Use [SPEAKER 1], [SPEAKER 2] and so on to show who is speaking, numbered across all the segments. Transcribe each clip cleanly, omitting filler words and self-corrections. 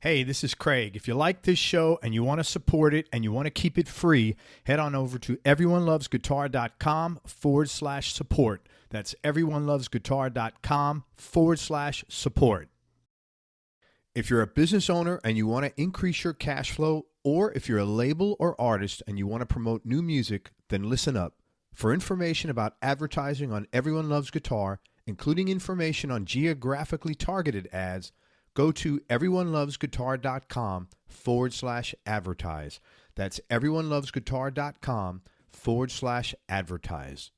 [SPEAKER 1] Hey, this is Craig. If you like this show and you want to support it and you want to keep it free, head on over to everyonelovesguitar.com/support. That's everyonelovesguitar.com/support. If you're a business owner and you want to increase your cash flow, or if you're a label or artist and you want to promote new music, then listen up. For information about advertising on Everyone Loves Guitar, including information on geographically targeted ads, go to everyonelovesguitar.com/advertise. That's everyonelovesguitar.com/advertise.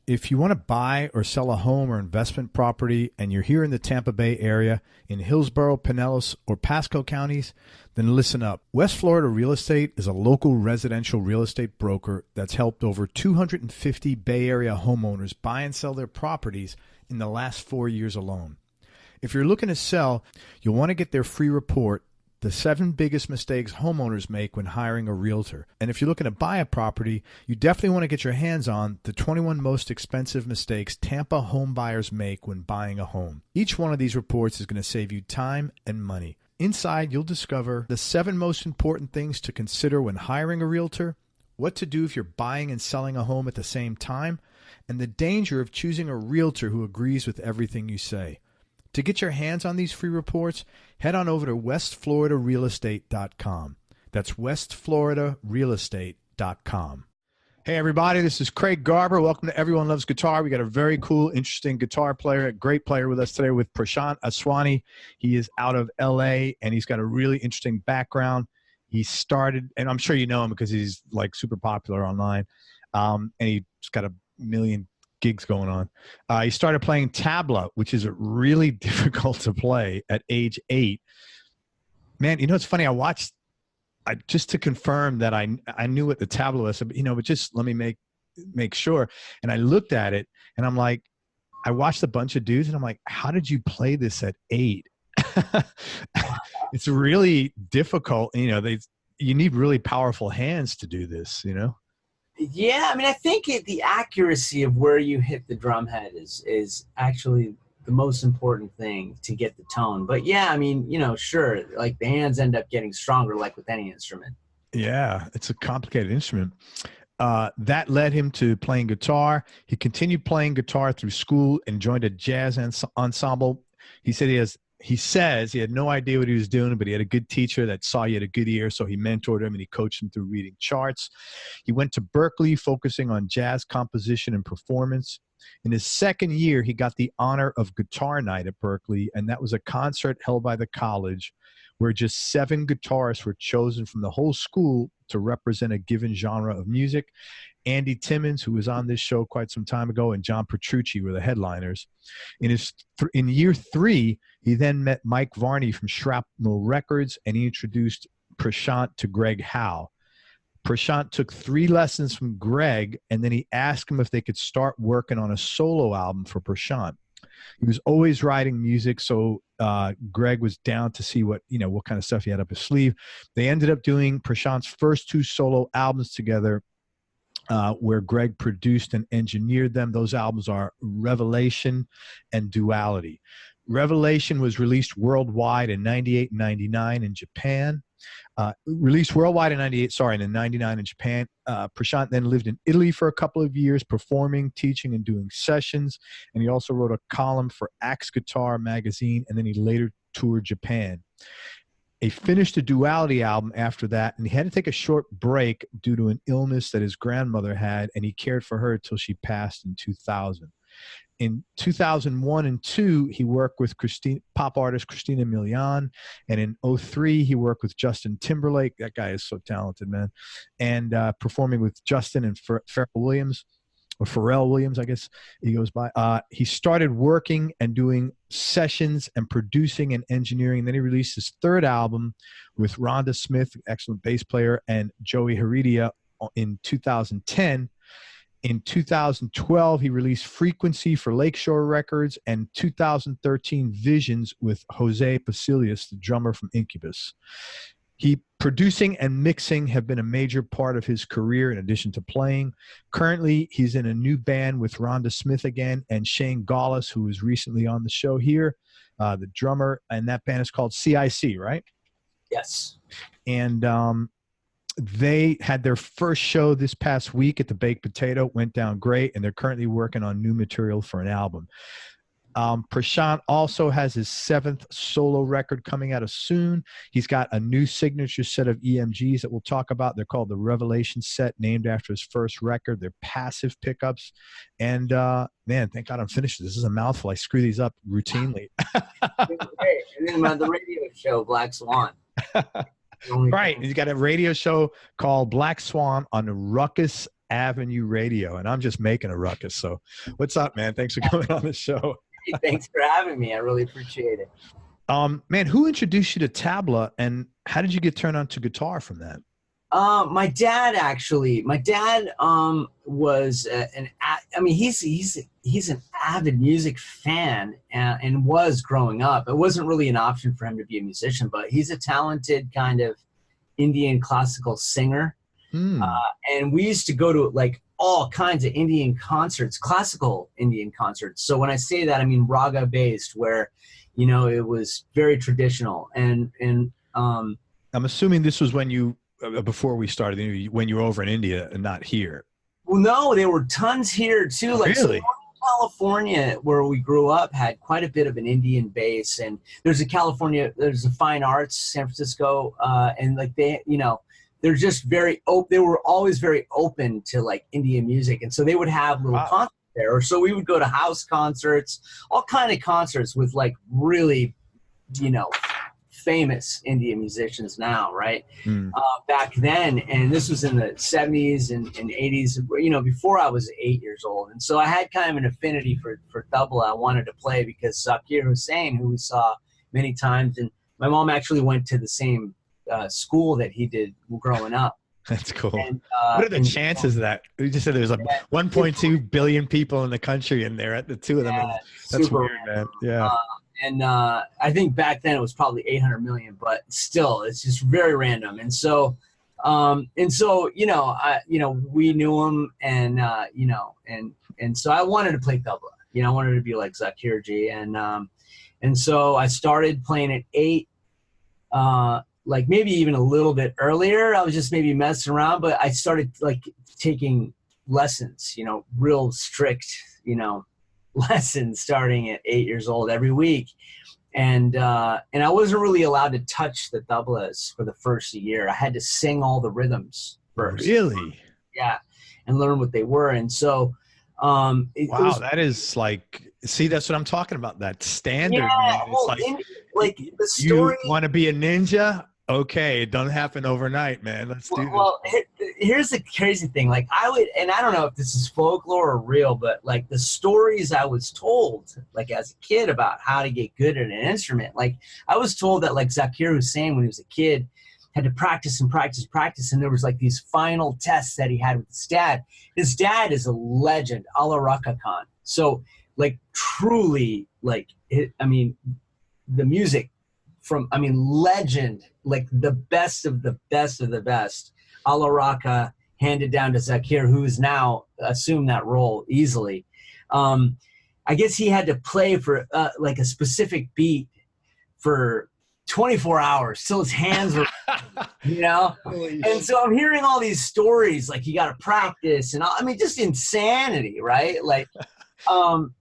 [SPEAKER 1] If you want to buy or sell a home or investment property and you're here in the Tampa Bay area, in Hillsborough, Pinellas, or Pasco counties, then listen up. West Florida Real Estate is a local residential real estate broker that's helped over 250 Bay Area homeowners buy and sell their properties in the last 4 years alone. If you're looking to sell, you'll want to get their free report, The 7 Biggest Mistakes Homeowners Make When Hiring a Realtor. And if you're looking to buy a property, you definitely want to get your hands on the 21 Most Expensive Mistakes Tampa Home Buyers Make When Buying a Home. Each one of these reports is going to save you time and money. Inside, you'll discover the 7 most important things to consider when hiring a realtor, what to do if you're buying and selling a home at the same time, and the danger of choosing a realtor who agrees with everything you say. To get your hands on these free reports, head on over to westfloridarealestate.com. That's westfloridarealestate.com. Hey, everybody, this is Craig Garber. Welcome to Everyone Loves Guitar. We got a very cool, interesting guitar player, a great player with us today with Prashant Aswani. He is out of L.A., and he's got a really interesting background. He started, and I'm sure you know him because he's like super popular online, and he's got a million gigs going on. He started playing tabla, which is really difficult to play at age 8. Man, you know, it's funny. Just to confirm that I knew what the tabla was, but just let me make sure. And I looked at it and I'm like, I watched a bunch of dudes and I'm like, how did you play this at 8? It's really difficult. You need really powerful hands to do this,
[SPEAKER 2] Yeah, I mean, I think the accuracy of where you hit the drum head is actually the most important thing to get the tone. But yeah, I mean, sure, like the hands end up getting stronger, like with any instrument.
[SPEAKER 1] Yeah, it's a complicated instrument. That led him to playing guitar. He continued playing guitar through school and joined a jazz ensemble. He says he had no idea what he was doing, but he had a good teacher that saw he had a good ear, so he mentored him and he coached him through reading charts. He went to Berklee, focusing on jazz composition and performance. In his second year, he got the honor of Guitar Night at Berklee, and that was a concert held by the college where just 7 guitarists were chosen from the whole school to represent a given genre of music. Andy Timmons, who was on this show quite some time ago, and John Petrucci were the headliners. In year 3, he then met Mike Varney from Shrapnel Records, and he introduced Prashant to Greg Howe. Prashant took 3 lessons from Greg, and then he asked him if they could start working on a solo album for Prashant. He was always writing music, so Greg was down to see what kind of stuff he had up his sleeve. They ended up doing Prashant's first 2 solo albums together, where Greg produced and engineered them. Those albums are Revelation and Duality. Revelation was released worldwide in 98 and 99 in Japan. Released worldwide in 98, and in 99 in Japan. Prashant then lived in Italy for a couple of years, performing, teaching, and doing sessions. And he also wrote a column for Axe Guitar magazine, and then he later toured Japan. He finished a Duality album after that, and he had to take a short break due to an illness that his grandmother had, and he cared for her until she passed in 2000. In 2001 and 2002, he worked with pop artist Christina Milian, and in 2003, he worked with Justin Timberlake. That guy is so talented, man. And performing with Justin and Pharrell Williams, I guess he goes by. He started working and doing sessions and producing and engineering. And then he released his 3rd album with Rhonda Smith, excellent bass player, and Joey Heredia in 2010. In 2012, he released Frequency for Lakeshore Records, and 2013 Visions with Jose Pasilius, the drummer from Incubus. Producing and mixing have been a major part of his career in addition to playing. Currently, he's in a new band with Rhonda Smith again and Shane Gaalaas, who was recently on the show here. the drummer, and that band is called CIC, right?
[SPEAKER 2] Yes.
[SPEAKER 1] And they had their first show this past week at the Baked Potato. Went down great, and they're currently working on new material for an album. Prashant also has his 7th solo record coming out soon. He's got a new signature set of EMGs that we'll talk about. They're called the Revelation set, named after his first record. They're passive pickups. And man, thank God I'm finished. This is a mouthful. I screw these up routinely.
[SPEAKER 2] And then the radio show, Black Swan.
[SPEAKER 1] Right. He's got a radio show called Black Swan on the Ruckus Avenue Radio. And I'm just making a ruckus. So what's up, man? Thanks for coming on the show.
[SPEAKER 2] Thanks for having me. I really appreciate it.
[SPEAKER 1] Man, who introduced you to tabla, and how did you get turned on to guitar from that?
[SPEAKER 2] My dad, actually. My dad was he's an avid music fan and was growing up. It wasn't really an option for him to be a musician, but he's a talented kind of Indian classical singer. And we used to go to like all kinds of Indian concerts, classical Indian concerts. So when I say that, I mean raga based, where, you know, it was very traditional. And I'm
[SPEAKER 1] assuming this was when you, before we started the interview, when you were over in India and not here.
[SPEAKER 2] Well, no, there were tons here too. Like
[SPEAKER 1] really?
[SPEAKER 2] California, where we grew up, had quite a bit of an Indian base. And there's a fine arts, San Francisco, and like they, you know, they're just very open. They were always very open to like Indian music. And so they would have little concerts there. Or so we would go to house concerts, all kind of concerts with like really, you know, famous Indian musicians now, right? Back then, and this was in the 70s and 80s, you know, before I was 8 years old. And so I had kind of an affinity for tabla. I wanted to play because Zakir Hussain, who we saw many times, and my mom actually went to the same school that he did growing up.
[SPEAKER 1] That's cool. And, what are the chances of that? You just said there's like 1.2 billion people in the country, and they're at the two of them. Yeah, that's weird, man. Yeah.
[SPEAKER 2] And I think back then it was probably 800 million, but still, it's just very random. And so, you know, we knew him, and you know, and so I wanted to play tabla. You know, I wanted to be like Zakir Ji, and so I started playing at 8. Like maybe even a little bit earlier. I was just maybe messing around, but I started like taking lessons, you know, real strict, you know, lessons starting at 8 years old every week. And I wasn't really allowed to touch the tablas for the first year. I had to sing all the rhythms first.
[SPEAKER 1] Really?
[SPEAKER 2] Yeah. And learn what they were. And so,
[SPEAKER 1] wow, that is like, see, that's what I'm talking about. That standard, man. It's
[SPEAKER 2] like the story.
[SPEAKER 1] You want to be a ninja? Okay, it doesn't happen overnight, man. Let's do this.
[SPEAKER 2] Well, here's the crazy thing. Like I don't know if this is folklore or real, but like the stories I was told, like as a kid, about how to get good at an instrument. Like I was told that like Zakir Hussain, when he was a kid, had to practice and practice, and there was like these final tests that he had with his dad. His dad is a legend, Allah Raka Khan. So like truly, like I mean, the music from, I mean, legend, like the best of the best of the best. Allah Raka handed down to Zakir, who is now assumed that role easily. I guess he had to play for like a specific beat for 24 hours till his hands were, you know? And so I'm hearing all these stories, like you got to practice and I mean, just insanity, right? Like, and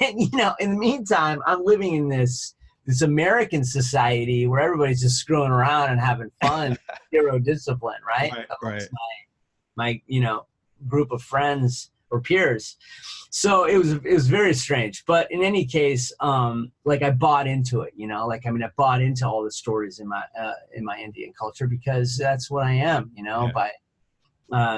[SPEAKER 2] you know, in the meantime, I'm living in this American society where everybody's just screwing around and having fun, zero discipline, right?
[SPEAKER 1] Right.
[SPEAKER 2] My, you know, group of friends or peers. So it was very strange. But in any case, like I bought into it, you know, like, I mean, I bought into all the stories in my Indian culture because that's what I am, you know, by,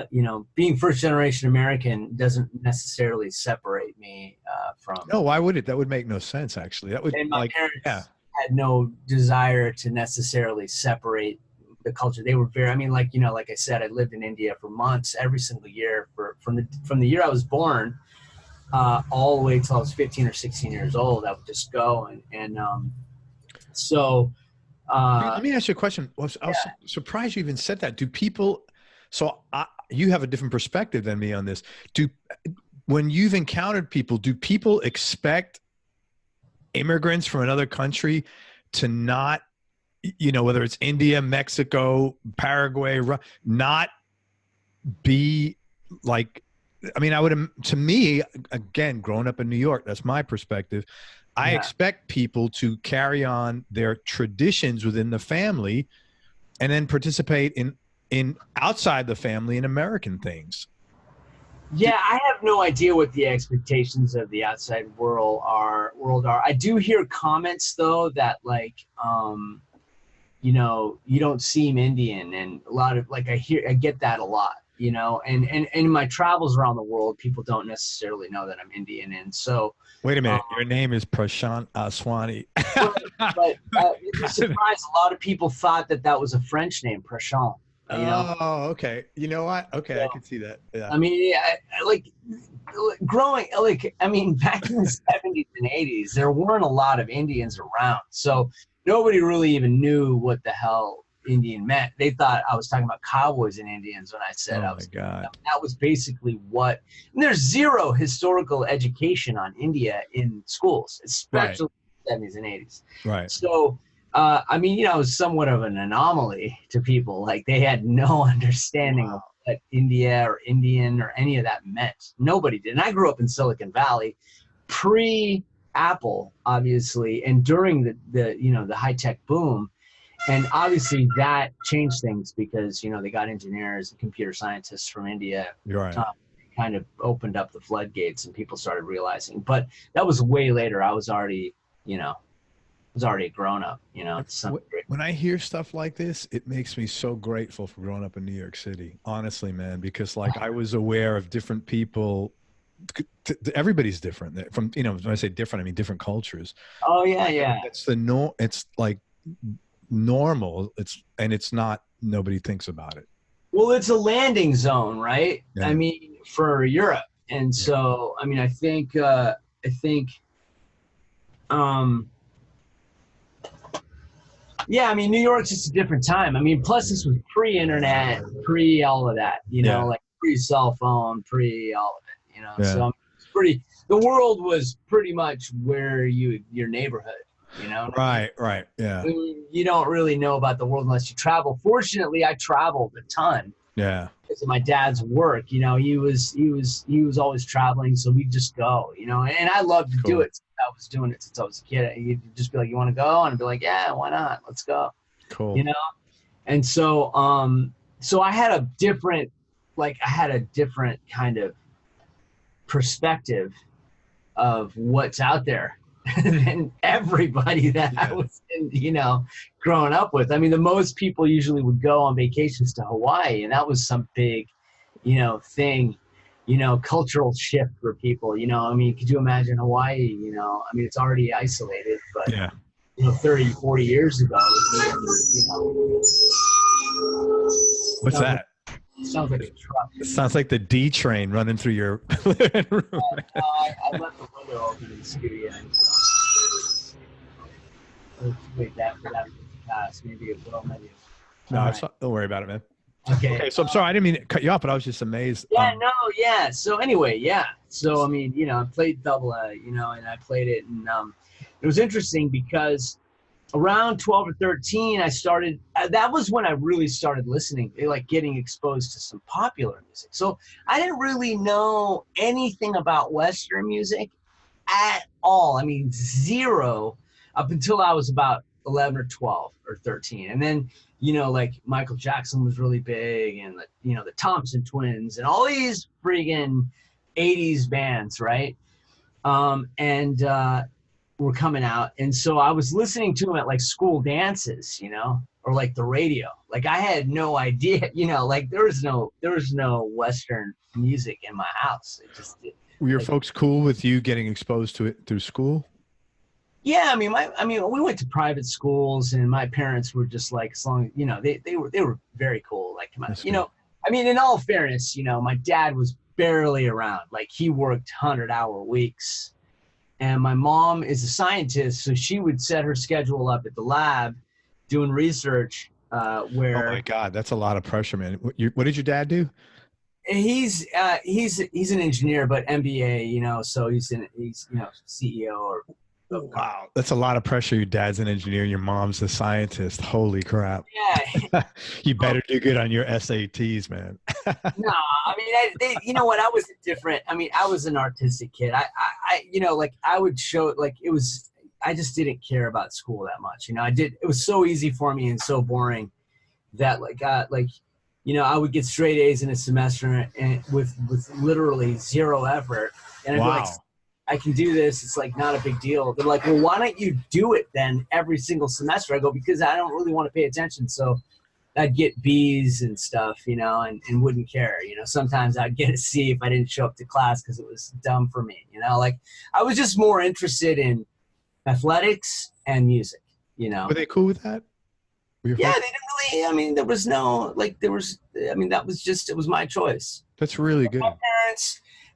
[SPEAKER 2] you know, being first generation American doesn't necessarily separate me from.
[SPEAKER 1] No, why would it? That would make no sense, actually. That would,
[SPEAKER 2] and my parents had no desire to necessarily separate the culture. They were very, I mean, like, you know, like I said, I lived in India for months, every single year from the year I was born all the way till I was 15 or 16 years old. I would just go and so.
[SPEAKER 1] Let me ask you a question. I was surprised you even said that. Do people? So you have a different perspective than me on this. When you've encountered people, do people expect immigrants from another country to not, whether it's India, Mexico, Paraguay, not be like, I mean, to me, again, growing up in New York, that's my perspective. I expect people to carry on their traditions within the family and then participate in outside the family in American things.
[SPEAKER 2] Yeah, I have no idea what the expectations of the outside world are. I do hear comments though that like, you don't seem Indian, and a lot of like I get that a lot, and in my travels around the world, people don't necessarily know that I'm Indian, and so.
[SPEAKER 1] Wait a minute, your name is Prashant Aswani.
[SPEAKER 2] but it's a surprise. A lot of people thought that was a French name, Prashant.
[SPEAKER 1] Oh, okay. You know what? Okay, so, I can see that. Yeah.
[SPEAKER 2] I mean, back in the 70s and 80s, there weren't a lot of Indians around. So nobody really even knew what the hell Indian meant. They thought I was talking about cowboys and Indians when I said I was. Oh, my God. That was basically what. And there's zero historical education on India in schools, especially in the 70s and 80s.
[SPEAKER 1] Right.
[SPEAKER 2] So, I was somewhat of an anomaly to people. Like they had no understanding of what India or Indian or any of that meant. Nobody did. And I grew up in Silicon Valley, pre-Apple, obviously, and during the high-tech boom. And obviously that changed things because, they got engineers and computer scientists from India.
[SPEAKER 1] Right.
[SPEAKER 2] Kind of opened up the floodgates and people started realizing. But that was way later. I was already, a grown up,
[SPEAKER 1] When I hear stuff like this, it makes me so grateful for growing up in New York City, honestly, man, because like I was aware of different people. Everybody's different from, when I say different, I mean different cultures.
[SPEAKER 2] Oh yeah. Yeah.
[SPEAKER 1] It's it's like normal. It's not, nobody thinks about it.
[SPEAKER 2] Well, it's a landing zone, right? Yeah. I mean, for Europe. And so, I mean, I think, yeah, I mean, New York's just a different time. I mean, plus this was pre-internet, pre all of that, like pre-cell phone, pre all of it, Yeah. So it's the world was pretty much where your neighborhood,
[SPEAKER 1] Right, yeah.
[SPEAKER 2] I mean, you don't really know about the world unless you travel. Fortunately, I traveled a ton.
[SPEAKER 1] Yeah.
[SPEAKER 2] Because of my dad's work, he was always traveling, so we'd just go, and I loved to do it. I was doing it since I was a kid. You'd just be like, "You want to go?" And I'd be like, "Yeah, why not? Let's go."
[SPEAKER 1] Cool.
[SPEAKER 2] And so, so I had a different kind of perspective of what's out there than everybody that I was, growing up with. I mean, the most people usually would go on vacations to Hawaii, and that was some big, thing. Cultural shift for people, I mean, could you imagine Hawaii, I mean, it's already isolated, but, 30, 40 years ago,
[SPEAKER 1] What's that?
[SPEAKER 2] It sounds like a truck.
[SPEAKER 1] It sounds like the D train running through your living room.
[SPEAKER 2] I left the window open in the studio. So let's wait for that to pass. Maybe it will, maybe.
[SPEAKER 1] No, don't worry about it, man. Okay, so I'm sorry, I didn't mean to cut you off, but I was just amazed.
[SPEAKER 2] Yeah. So anyway, So I mean, I played Tabla, and I played it, and it was interesting because around 12 or 13, I started. That was when I really started listening, like getting exposed to some popular music. So I didn't really know anything about Western music at all. I mean, zero up until I was about 11 or 12 or 13, and then. Like Michael Jackson was really big, and the Thompson Twins and all these friggin' 80s bands, right? And were coming out. And so I was listening to them at like school dances, or like the radio. Like I had no idea, like there was no Western music in my house. It just
[SPEAKER 1] Were your folks cool with you getting exposed to it through school?
[SPEAKER 2] Yeah, I mean, we went to private schools, and my parents were just like, as long as, they were very cool. Like, I mean, in all fairness, my dad was barely around. Like, he worked 100-hour weeks, and my mom is a scientist, so she would set her schedule up at the lab, doing research. Where
[SPEAKER 1] oh my God, that's a lot of pressure, man. What did your dad do?
[SPEAKER 2] He's an engineer, but MBA, so he's CEO or
[SPEAKER 1] Wow, that's a lot of pressure. Your dad's an engineer, your mom's a scientist. Holy crap!
[SPEAKER 2] Yeah,
[SPEAKER 1] You better do good on your SATs, man.
[SPEAKER 2] no, I mean, you know what? I was different. I mean, I was an artistic kid. You know, like I would show, like it was. I just didn't care about school that much. You know, it was so easy for me and so boring that you know, I would get straight A's in a semester and with literally zero effort. And I'd be like, I can do this. It's like not a big deal. They're like, well, why don't you do it then every single semester? I go, because I don't really want to pay attention. So I'd get B's and stuff, you know, and wouldn't care. You know, sometimes I'd get a C if I didn't show up to class because it was dumb for me. You know, like I was just more interested in athletics and music, you know.
[SPEAKER 1] Were they cool with that?
[SPEAKER 2] Yeah, they didn't really, I mean, there was no, like, I mean, that was just, it was my choice.
[SPEAKER 1] That's really good.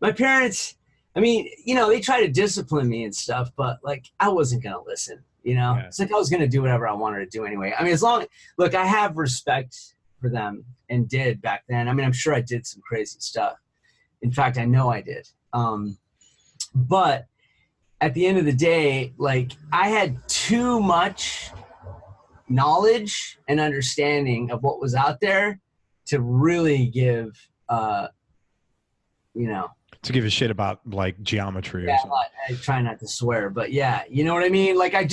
[SPEAKER 2] My parents, I mean, you know, they try to discipline me and stuff, but like, I wasn't going to listen, you know. Yeah. It's like I was going to do whatever I wanted to do anyway. I mean, look, I have respect for them and did back then. I mean, I'm sure I did some crazy stuff. In fact, I know I did. But at the end of the day, like, I had too much knowledge and understanding of what was out there to really give, you know,
[SPEAKER 1] to give a shit about like geometry or something.
[SPEAKER 2] I try not to swear, but yeah, you know what I mean? Like I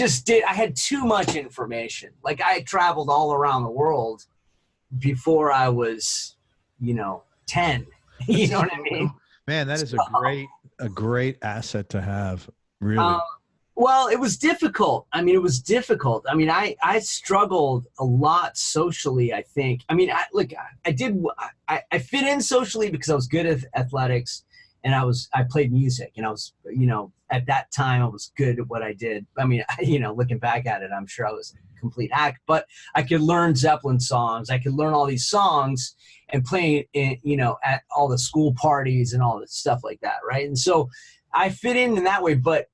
[SPEAKER 2] had too much information. Like I traveled all around the world before I was, you know, 10, you know what I mean?
[SPEAKER 1] Man, that is a great asset to have. Really.
[SPEAKER 2] Well, it was difficult. I mean, it was difficult. I mean, I struggled a lot socially, I think. I mean, I fit in socially because I was good at athletics and I played music and I was, you know, at that time I was good at what I did. I mean, you know, looking back at it, I'm sure I was a complete hack, but I could learn Zeppelin songs. I could learn all these songs and play in, you know, at all the school parties and all this stuff like that. Right. And so I fit in that way, but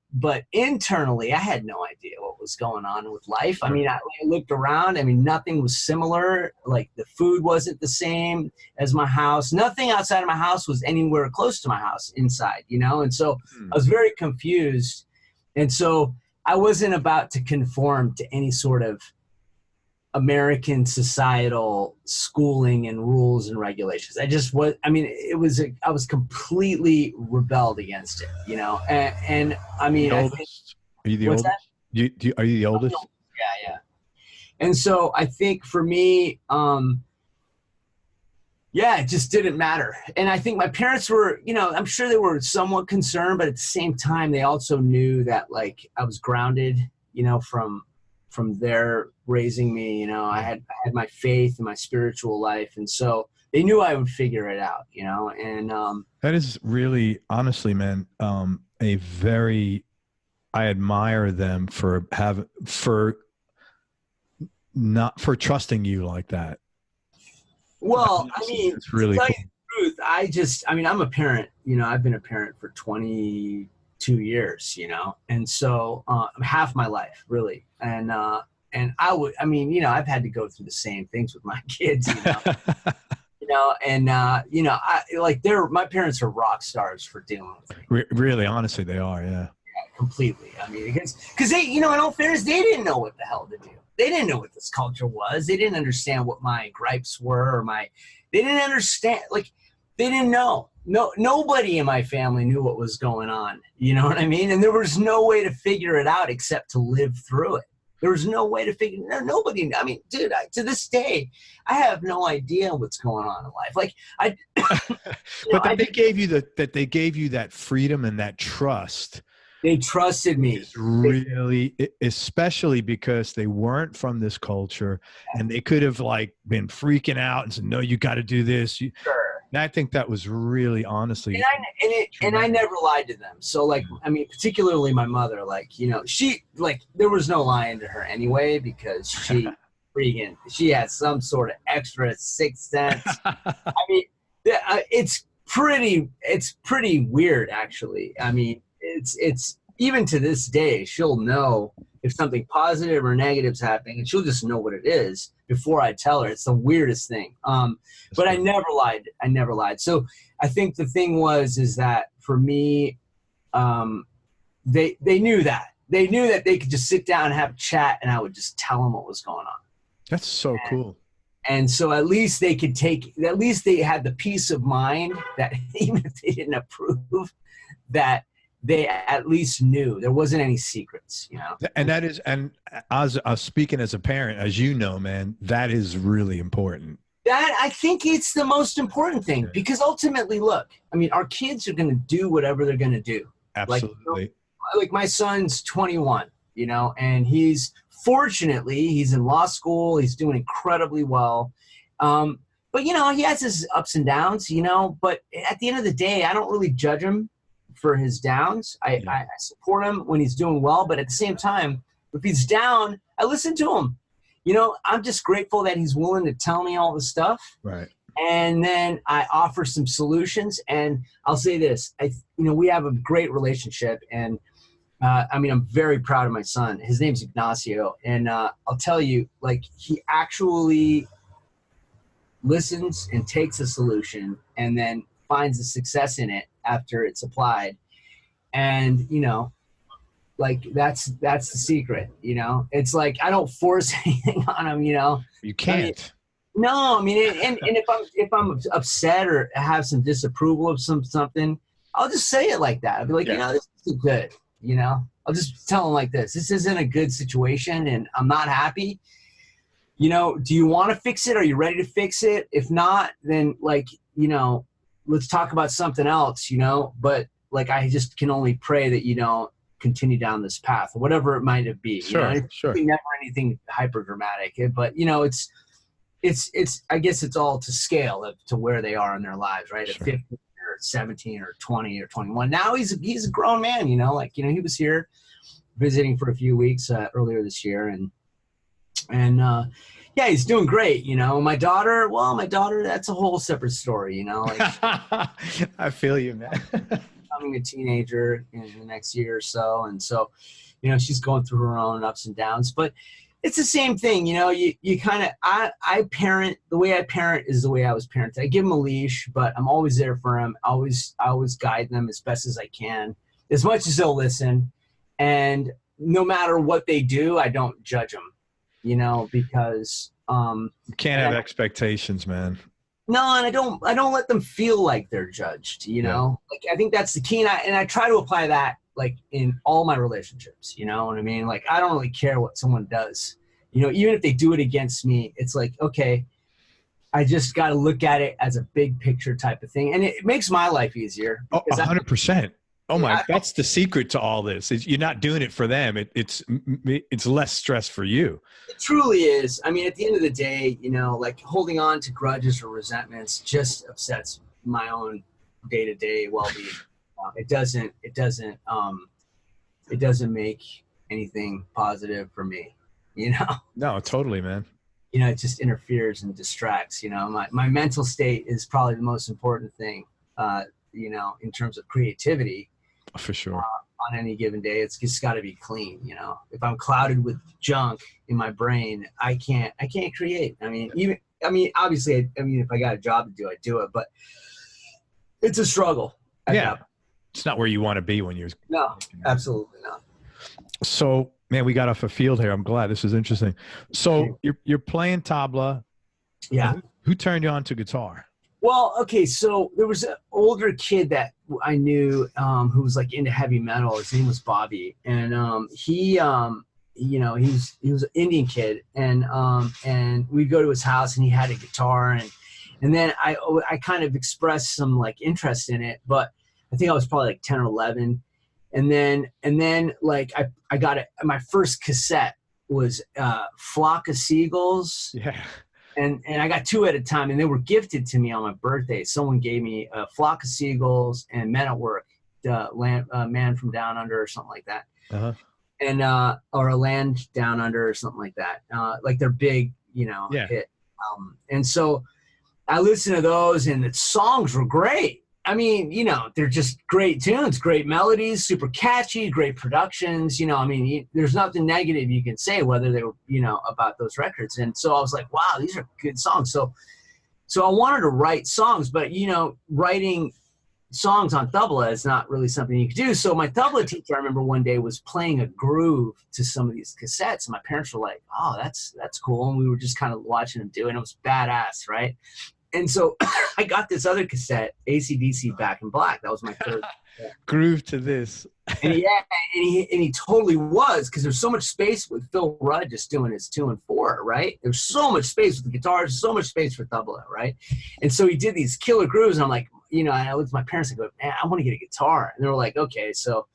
[SPEAKER 2] internally, I had no idea what was going on with life. I mean, I looked around. I mean, nothing was similar. Like the food wasn't the same as my house. Nothing outside of my house was anywhere close to my house inside, you know? And so I was very confused. And so I wasn't about to conform to any sort of American societal schooling and rules and regulations. I was completely rebelled against it, you know? And I mean,
[SPEAKER 1] are you the oldest? Are you the oldest?
[SPEAKER 2] Yeah. And so I think for me, yeah, it just didn't matter. And I think my parents were, you know, I'm sure they were somewhat concerned, but at the same time, they also knew that like I was grounded, you know, from their raising me, you know, I had my faith and my spiritual life. And so they knew I would figure it out, you know, and,
[SPEAKER 1] that is really, honestly, man, I admire them for trusting you like that.
[SPEAKER 2] Well, I mean,
[SPEAKER 1] it's really cool.
[SPEAKER 2] To tell you the truth, I'm a parent, you know, I've been a parent for 22 years, you know, and so half my life really. And you know, I've had to go through the same things with my kids, you know, you know, and you know, my parents are rock stars for dealing with me.
[SPEAKER 1] Really, honestly, they are, yeah.
[SPEAKER 2] Completely. I mean, because they, you know, in all fairness, they didn't know what the hell to do. They didn't know what this culture was. They didn't understand what my gripes were they didn't understand, like, they didn't know. Nobody in my family knew what was going on. You know what I mean? And there was no way to figure it out except to live through it. There was no way to nobody. I mean, dude, to this day, I have no idea what's going on in life. Like
[SPEAKER 1] they gave you that freedom and that trust.
[SPEAKER 2] They trusted me.
[SPEAKER 1] It's really, especially because they weren't from this culture and they could have like been freaking out and said, no, you got to do this. Sure. And I think that was really, honestly.
[SPEAKER 2] And I never lied to them. So like, I mean, particularly my mother, like, you know, there was no lying to her anyway, because she had some sort of extra sixth sense. I mean, it's pretty weird actually. I mean, it's even to this day, she'll know if something positive or negative is happening, and she'll just know what it is before I tell her. It's the weirdest thing. But I never lied. So I think the thing is that for me, they knew that, they knew that they could just sit down and have a chat, and I would just tell them what was going on.
[SPEAKER 1] That's so cool.
[SPEAKER 2] And so at least they could at least they had the peace of mind that even if they didn't approve, that they at least knew there wasn't any secrets, you know?
[SPEAKER 1] And that is, and as speaking as a parent, as you know, man, that is really important.
[SPEAKER 2] That, I think it's the most important thing, because ultimately, look, I mean, our kids are going to do whatever they're going to do.
[SPEAKER 1] Absolutely.
[SPEAKER 2] Like my son's 21, you know, and fortunately, he's in law school. He's doing incredibly well. But, you know, he has his ups and downs, you know, but at the end of the day, I don't really judge him for his downs. I support him when he's doing well, but at the same time, if he's down, I listen to him. You know, I'm just grateful that he's willing to tell me all the stuff.
[SPEAKER 1] Right.
[SPEAKER 2] And then I offer some solutions. And I'll say this, we have a great relationship. And I mean, I'm very proud of my son. His name's Ignacio. And I'll tell you, like, he actually listens and takes a solution and then finds the success in it after it's applied. And, you know, like that's the secret, you know. It's like I don't force anything on him, you know.
[SPEAKER 1] You can't.
[SPEAKER 2] I mean, no, I mean, and if I'm upset or have some disapproval of something, I'll just say it like that. I'll be like, you know, this isn't good, you know. I'll just tell him like this isn't a good situation, and I'm not happy. You know, do you want to fix it? Are you ready to fix it? If not, then, like, you know, let's talk about something else, you know. But like, I just can only pray that you don't continue down this path, or whatever it might be.
[SPEAKER 1] Sure,
[SPEAKER 2] you know?
[SPEAKER 1] sure.
[SPEAKER 2] Never anything hyper dramatic, but you know, it's I guess it's all to scale to where they are in their lives, right?
[SPEAKER 1] Sure.
[SPEAKER 2] At 15 or 17 or 20 or 21. Now he's a grown man, you know. Like, you know, he was here visiting for a few weeks earlier this year, and yeah, he's doing great, you know. My daughter, that's a whole separate story, you know. Like,
[SPEAKER 1] I feel you, man.
[SPEAKER 2] becoming a teenager in the next year or so, and so, you know, she's going through her own ups and downs. But it's the same thing, you know. You kind of I parent the way I parent is the way I was parented. I give them a leash, but I'm always there for them. I always guide them as best as I can, as much as they'll listen. And no matter what they do, I don't judge them, you know, because
[SPEAKER 1] you can't have expectations, man.
[SPEAKER 2] No, and I don't let them feel like they're judged, you know. Like, I think that's the key, and I try to apply that, like, in all my relationships, you know what I mean? Like, I don't really care what someone does, you know, even if they do it against me. It's like, okay, I just got to look at it as a big picture type of thing, and it makes my life easier.
[SPEAKER 1] Oh, 100%. Oh my, that's the secret to all this. You're not doing it for them. It's less stress for you.
[SPEAKER 2] It truly is. I mean, at the end of the day, you know, like, holding on to grudges or resentments just upsets my own day-to-day well-being. It doesn't make anything positive for me, you know?
[SPEAKER 1] No, totally, man.
[SPEAKER 2] You know, it just interferes and distracts, you know. My mental state is probably the most important thing, you know, in terms of creativity.
[SPEAKER 1] For sure.
[SPEAKER 2] On any given day, it's just got to be clean, you know. If I'm clouded with junk in my brain, I can't create. I mean, obviously, if I got a job to do, I do it, but it's a struggle.
[SPEAKER 1] It's not where you want to be when you're.
[SPEAKER 2] No, absolutely not.
[SPEAKER 1] So, man, we got off a field here. I'm glad. This is interesting. So you're playing tabla.
[SPEAKER 2] Yeah.
[SPEAKER 1] Who turned you on to guitar?
[SPEAKER 2] Well, okay, so there was an older kid that I knew who was, like, into heavy metal. His name was Bobby, and he you know, he was an Indian kid, and we'd go to his house, and he had a guitar, and then I kind of expressed some, like, interest in it, but I think I was probably like 10 or 11, and then like I got it. My first cassette was Flock of Seagulls.
[SPEAKER 1] Yeah.
[SPEAKER 2] And I got two at a time, and they were gifted to me on my birthday. Someone gave me a Flock of Seagulls and Men at Work, Man from Down Under or something like that.
[SPEAKER 1] Uh-huh.
[SPEAKER 2] And or A Land Down Under or something like that. Like their big, you know, hit. And so I listened to those, and the songs were great. I mean, you know, they're just great tunes, great melodies, super catchy, great productions. You know, I mean, there's nothing negative you can say whether they were, you know, about those records. And so I was like, wow, these are good songs. So I wanted to write songs, but, you know, writing songs on tabla is not really something you could do. So my tabla teacher, I remember one day, was playing a groove to some of these cassettes, and my parents were like, "Oh, that's cool," and we were just kind of watching him do it, and it was badass, right? And so I got this other cassette, AC/DC Back in Black. That was my third
[SPEAKER 1] groove to this.
[SPEAKER 2] And he totally was, because there's so much space with Phil Rudd just doing his 2 and 4, right? There's so much space with the guitars, so much space for tabla, right? And so he did these killer grooves, and I'm like, I looked at my parents and go, man, I want to get a guitar. And they were like, okay. So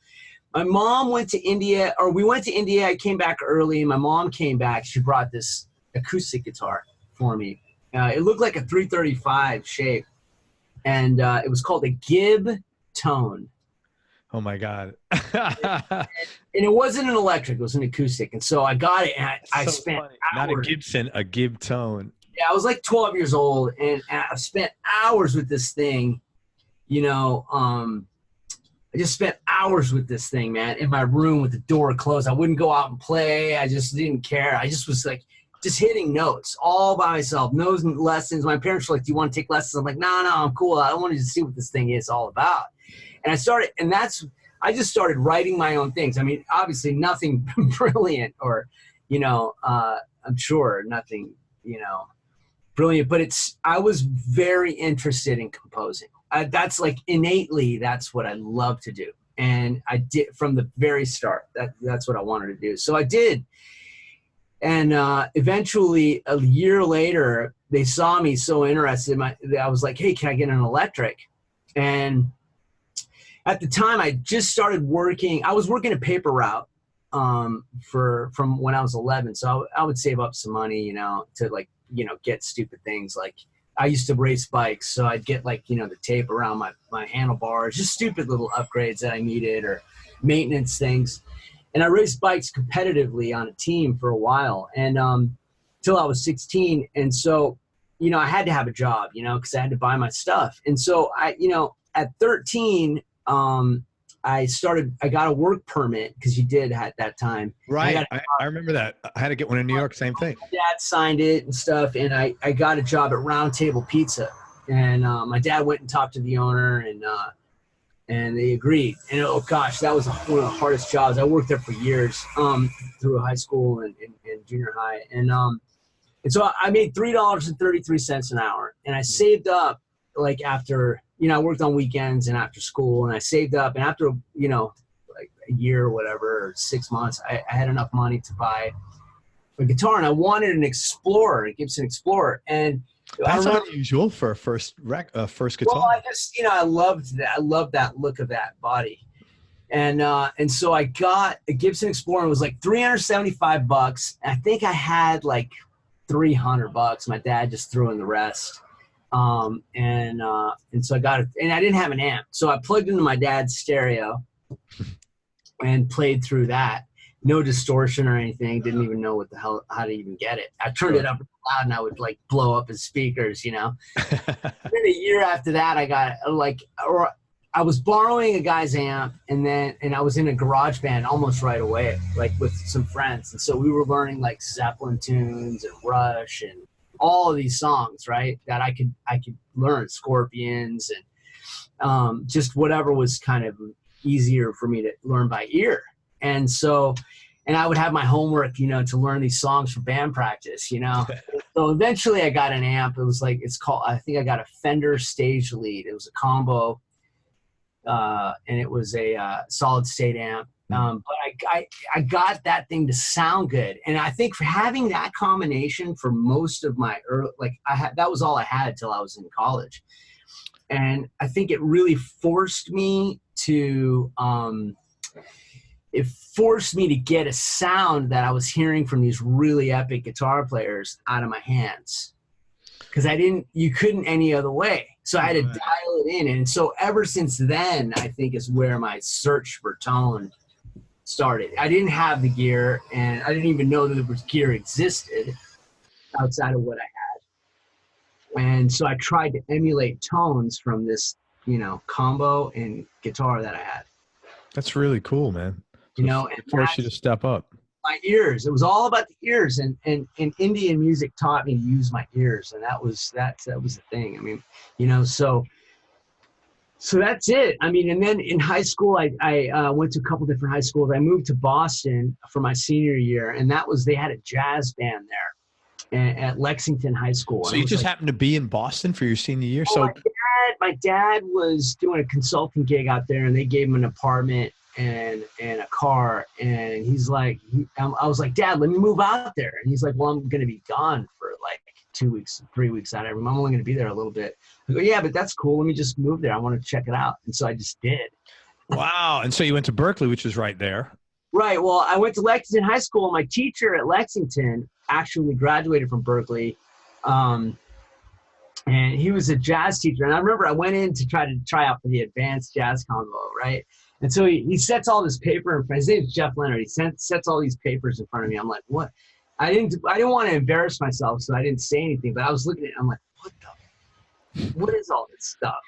[SPEAKER 2] my mom went to India, or we went to India. I came back early, and my mom came back. She brought this acoustic guitar for me. It looked like a 335 shape, and it was called a Gib Tone.
[SPEAKER 1] Oh my God.
[SPEAKER 2] And it wasn't an electric, it was an acoustic. And so I got it, and I spent hours.
[SPEAKER 1] Not a Gibson, a Gib Tone.
[SPEAKER 2] Yeah, I was like 12 years old, and I spent hours with this thing. I just spent hours with this thing, man, in my room with the door closed. I wouldn't go out and play. I just didn't care. I just was like, just hitting notes all by myself. No lessons. My parents were like, do you want to take lessons? I'm like, no, I'm cool. I wanted to see what this thing is all about. And I just started writing my own things. I mean, obviously nothing brilliant, or, I'm sure nothing, brilliant, but I was very interested in composing. That's like innately, that's what I love to do. And I did from the very start. That's what I wanted to do. So I did. And eventually, a year later, they saw me so interested. I was like, hey, can I get an electric? And at the time, I just started working. I was working a paper route from when I was 11. So I would save up some money, to get stupid things. Like I used to race bikes, so I'd get the tape around my handlebars, just stupid little upgrades that I needed, or maintenance things. And I raced bikes competitively on a team for a while, and till I was 16. And so, I had to have a job, because I had to buy my stuff. And so at 13, I got a work permit, because you did at that time.
[SPEAKER 1] Right. I remember that. I had to get one in New York. Same thing.
[SPEAKER 2] My dad signed it and stuff. And I got a job at Round Table Pizza. And my dad went and talked to the owner, and they agreed. And oh gosh, that was one of the hardest jobs. I worked there for years, through high school and junior high. And so I made $3.33 an hour, and I saved up after, I worked on weekends and after school, and I saved up, and after, a year or whatever, or 6 months, I had enough money to buy a guitar, and I wanted an Explorer, a Gibson Explorer. And
[SPEAKER 1] that's unusual for a first guitar.
[SPEAKER 2] Well, I just, I loved that. I loved that look of that body. And so I got a Gibson Explorer. It was like $375. I think I had like $300. My dad just threw in the rest. And so I got it, and I didn't have an amp. So I plugged into my dad's stereo and played through that. No distortion or anything. Didn't even know how to even get it. I turned it up loud, and I would blow up his speakers, Then a year after that, I got I was borrowing a guy's amp, and I was in a garage band almost right away, with some friends. And so we were learning Zeppelin tunes and Rush and all of these songs, right? That I could learn, Scorpions and just whatever was kind of easier for me to learn by ear. And so, and I would have my homework, to learn these songs for band practice, So eventually I got an amp. It was I think I got a Fender Stage Lead. It was a combo, and it was a solid state amp. But I got that thing to sound good. And I think for having that combination for most of my early, that was all I had till I was in college. And I think it really forced me to, get a sound that I was hearing from these really epic guitar players out of my hands. Because you couldn't any other way. So I had to dial it in. And so ever since then, I think is where my search for tone started. I didn't have the gear, and I didn't even know that gear existed outside of what I had. And so I tried to emulate tones from this, combo and guitar that I had. That's
[SPEAKER 1] really cool, man.
[SPEAKER 2] And
[SPEAKER 1] forced you to step up.
[SPEAKER 2] My ears. It was all about the ears, and Indian music taught me to use my ears, and that was the thing. I mean, so So that's it. I mean, and then in high school, I went to a couple different high schools. I moved to Boston for my senior year, and they had a jazz band there at Lexington High School.
[SPEAKER 1] So you just happened to be in Boston for your senior year?
[SPEAKER 2] Oh,
[SPEAKER 1] So
[SPEAKER 2] my dad was doing a consulting gig out there, and they gave him an apartment and a car. And he's like, I was like, Dad, let me move out there. And he's like, well, I'm going to be gone for like 2 weeks, 3 weeks out of I'm only going to be there a little bit. I go, yeah, but that's cool. Let me just move there. I want to check it out. And so I just did.
[SPEAKER 1] Wow. And so you went to Berklee, which is right there.
[SPEAKER 2] Right. Well, I went to Lexington High School. My teacher at Lexington actually graduated from Berklee. And he was a jazz teacher. And I remember I went in to try out for the advanced jazz combo, right? And so he sets all this paper in front. His name is Jeff Leonard. He sets all these papers in front of me. I'm like, what? I didn't want to embarrass myself, so I didn't say anything. But I was looking at it. I'm like, what is all this stuff?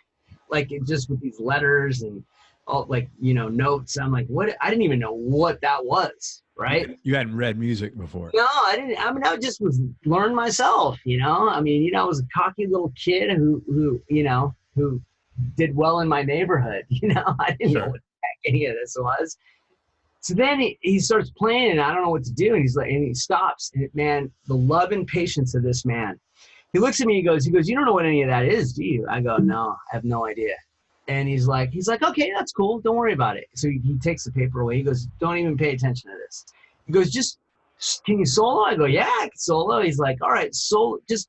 [SPEAKER 2] Like, it just with these letters and all, like, notes. I'm like, what? I didn't even know what that was, right?
[SPEAKER 1] You hadn't read music before.
[SPEAKER 2] No, I didn't. I mean, I just was learning myself, I mean, I was a cocky little kid who did well in my neighborhood. I didn't know what the heck any of this was. So then he starts playing, and I don't know what to do. And he stops. And man, the love and patience of this man. He looks at me. He goes, you don't know what any of that is, do you? I go, no, I have no idea. And he's like, okay, that's cool. Don't worry about it. So he takes the paper away. He goes, don't even pay attention to this. He goes, can you solo? I go, yeah, I can solo. He's like, all right, so just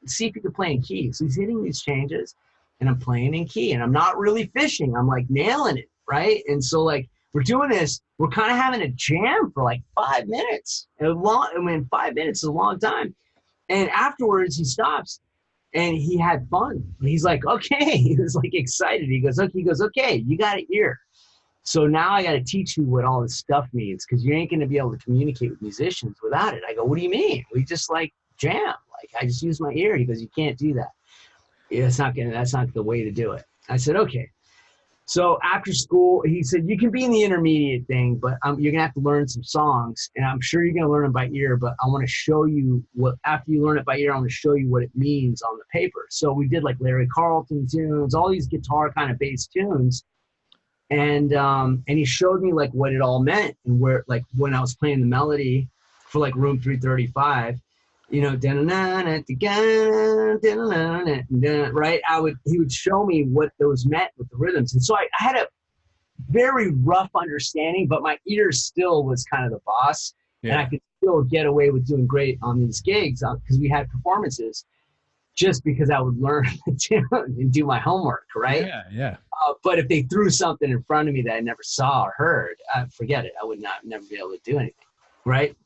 [SPEAKER 2] see if you can play in key. So he's hitting these changes, and I'm playing in key, and I'm not really fishing. I'm like nailing it, right? And so like we're doing this. We're kind of having a jam for like 5 minutes. 5 minutes is a long time. And afterwards, he stops. And he had fun. He's like, okay. He was like excited. He goes, okay, you got it here. So now I got to teach you what all this stuff means, because you ain't going to be able to communicate with musicians without it. I go, what do you mean? We just like jam. Like, I just use my ear. He goes, you can't do that. Yeah, that's not the way to do it. I said, okay. So after school, he said, you can be in the intermediate thing, but you're going to have to learn some songs, and I'm sure you're going to learn them by ear, but I want to show you after you learn it by ear, I want to show you what it means on the paper. So we did like Larry Carlton tunes, all these guitar kind of bass tunes. And he showed me like what it all meant, and where, like when I was playing the melody for like Room 335, right? He would show me what those meant with the rhythms. And so I had a very rough understanding, but my ear still was kind of the boss. Yeah. And I could still get away with doing great on these gigs because we had performances, just because I would learn the tune and do my homework, right?
[SPEAKER 1] Yeah.
[SPEAKER 2] But if they threw something in front of me that I never saw or heard, forget it. I would never be able to do anything, right?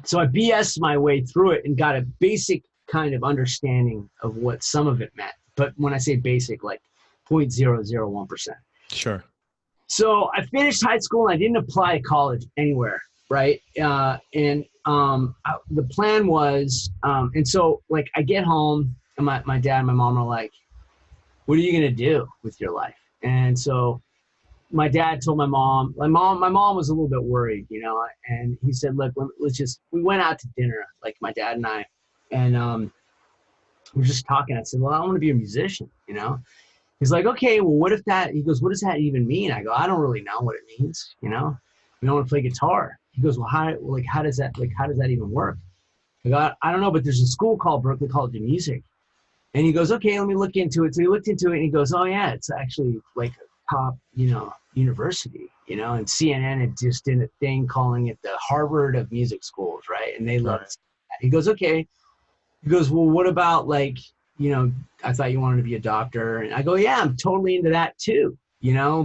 [SPEAKER 2] So I BS'd my way through it and got a basic kind of understanding of what some of it meant. But when I say basic, like 0.001%.
[SPEAKER 1] Sure.
[SPEAKER 2] So I finished high school and I didn't apply to college anywhere, right? The plan was, and so like I get home and my dad and my mom are like, what are you going to do with your life? And so my dad told my mom was a little bit worried, and he said, look, we went out to dinner, like my dad and I, and we were just talking. I said, well, I want to be a musician, He's like, okay, well, he goes, what does that even mean? I go, I don't really know what it means, We don't want to play guitar. He goes, well, how does that even work? I go, I don't know, but there's a school called Berklee College of Music. And he goes, okay, let me look into it. So he looked into it and he goes, oh yeah, it's actually like a top, university, and CNN had just did a thing calling it the Harvard of music schools, right? And they loved it. He goes, okay. He goes, well, what about like, I thought you wanted to be a doctor. And I go, yeah, I'm totally into that too,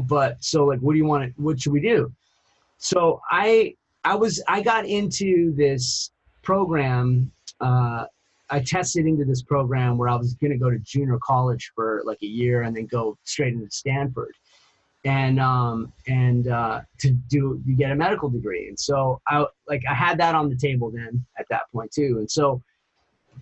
[SPEAKER 2] but so like, what should we do? So I got into this program. I tested into this program where I was going to go to junior college for like a year and then go straight into Stanford and to get a medical degree. And so I had that on the table then at that point too. And so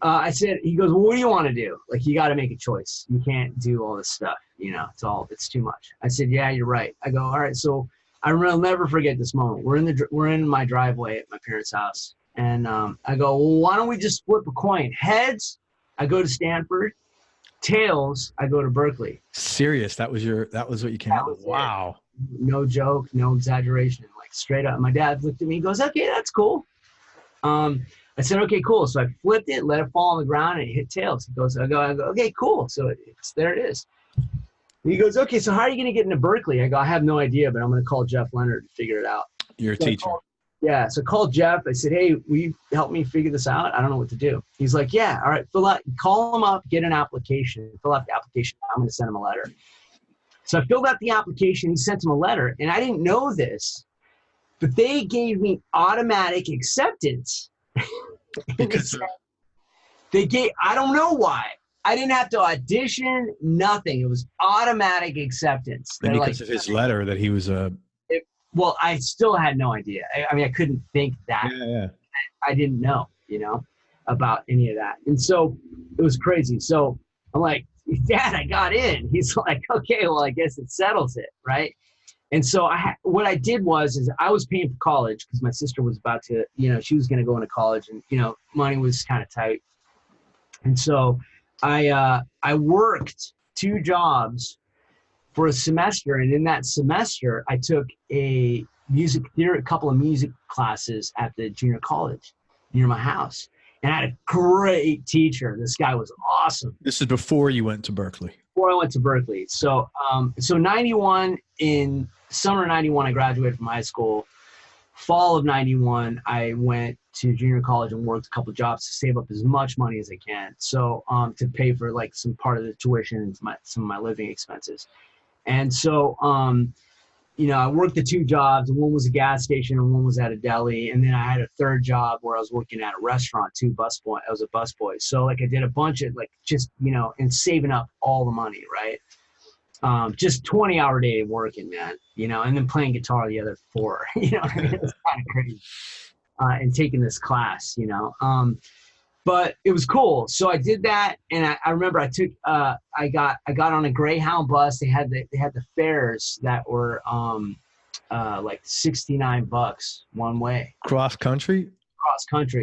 [SPEAKER 2] I said, he goes, well, what do you want to do? Like, you got to make a choice. You can't do all this stuff. It's too much. I said, yeah, you're right. I go, all right. So I'll never forget this moment. We're in my driveway at my parents' house. And I go, well, why don't we just flip a coin? Heads, I go to Stanford. Tails, I go to Berklee.
[SPEAKER 1] Serious? That was what you came out with? Wow.
[SPEAKER 2] No joke, no exaggeration. Like straight up. My dad looked at me and goes, okay, that's cool. I said, okay, cool. So I flipped it, let it fall on the ground, and it hit tails. He goes, I go, okay, cool. So there it is. And he goes, okay, so how are you going to get into Berklee? I go, I have no idea, but I'm going to call Jeff Leonard to figure it out.
[SPEAKER 1] You're a teacher.
[SPEAKER 2] Yeah. So I called Jeff. I said, hey, will you help me figure this out? I don't know what to do. He's like, yeah, all right, call him up, get an application, fill out the application. I'm going to send him a letter. So I filled out the application. He sent him a letter, and I didn't know this, but they gave me automatic acceptance. Because I don't know why. I didn't have to audition, nothing. It was automatic acceptance.
[SPEAKER 1] And because of his letter that he was
[SPEAKER 2] well, I still had no idea. I mean, I couldn't think that.
[SPEAKER 1] Yeah.
[SPEAKER 2] I didn't know, about any of that. And so it was crazy. So I'm like, Dad, I got in. He's like, okay, well, I guess it settles it, right? And so what I did was I was paying for college because my sister was about to, she was going to go into college, and, money was kind of tight. And so I worked 2 jobs for a semester. And in that semester, I took a couple of music classes at the junior college near my house. And I had a great teacher. This guy was awesome.
[SPEAKER 1] This is before you went to Berklee.
[SPEAKER 2] Before I went to Berklee. So, so 91, in summer of 91, I graduated from high school. Fall of 91, I went to junior college and worked a couple of jobs to save up as much money as I can. So, to pay for like some part of the tuition and some of my living expenses. And so, I worked the 2 jobs, and one was a gas station and one was at a deli. And then I had a 3rd job where I was working at a restaurant too, busboy. I was a busboy. So like I did a bunch of and saving up all the money, right? Just 20-hour day working, man, and then playing guitar the other 4, It's kind of crazy. And taking this class, but it was cool. So I did that, and I remember I got on a Greyhound bus. They had the fares that were like $69 one way.
[SPEAKER 1] Cross country.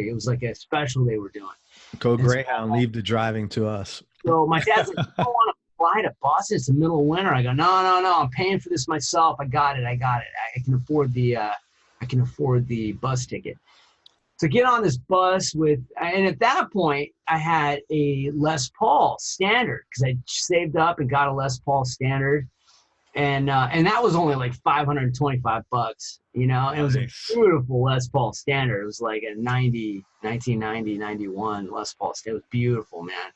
[SPEAKER 2] It was like a special they were doing.
[SPEAKER 1] Go Greyhound, leave the driving to us.
[SPEAKER 2] So my dad's like, I don't want to fly to Boston. It's the middle of winter. I go, no, I'm paying for this myself. I got it. I can afford the bus ticket. So get on this bus and at that point I had a Les Paul Standard because I saved up and got a Les Paul Standard, and that was only like $525, and it was a beautiful Les Paul Standard. It was like a 1990, 91 Les Paul Standard. It was beautiful, man.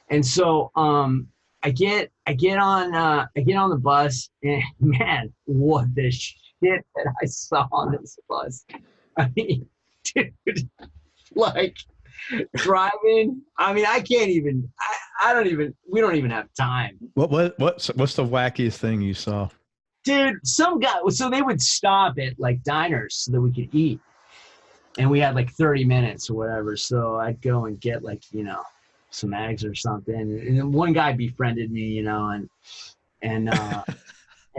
[SPEAKER 2] And so I get on the bus, and man, what the shit that I saw on this bus. I mean, dude, like driving. I mean, I can't even. We don't even have time.
[SPEAKER 1] What's the wackiest thing you saw?
[SPEAKER 2] Dude, some guy. So they would stop at like diners so that we could eat, and we had like 30 minutes or whatever. So I'd go and get like some eggs or something. And then one guy befriended me,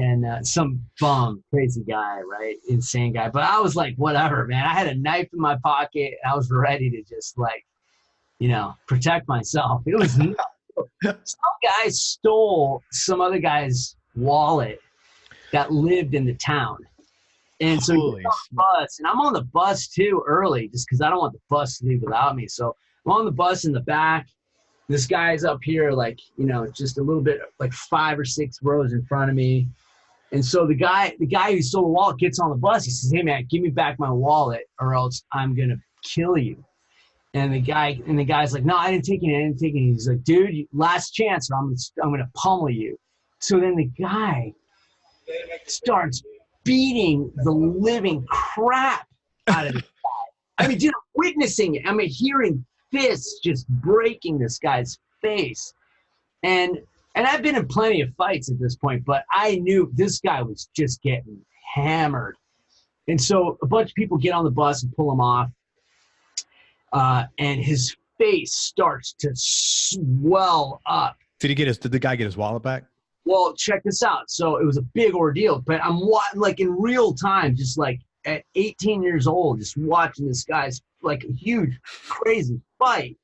[SPEAKER 2] and some bum, crazy guy, right? Insane guy. But I was like, whatever, man. I had a knife in my pocket, and I was ready to just like, protect myself. It was nuts. Some guy stole some other guy's wallet that lived in the town. And so he's on the bus, and I'm on the bus too early just because I don't want the bus to leave without me. So I'm on the bus in the back. This guy's up here, like, just a little bit, like 5 or 6 rows in front of me. And so the guy who stole the wallet gets on the bus. He says, hey, man, give me back my wallet or else I'm going to kill you. And the guy's like, no, I didn't take it. He's like, dude, last chance or I'm going to pummel you. So then the guy starts beating the living crap out of the guy. I mean, dude, I'm witnessing it. I'm hearing fists just breaking this guy's face. And I've been in plenty of fights at this point, but I knew this guy was just getting hammered. And so a bunch of people get on the bus and pull him off. And his face starts to swell up.
[SPEAKER 1] Did the guy get his wallet back?
[SPEAKER 2] Well, check this out. So it was a big ordeal, but I'm like in real time, just like at 18 years old, just watching this guy's like a huge, crazy fight.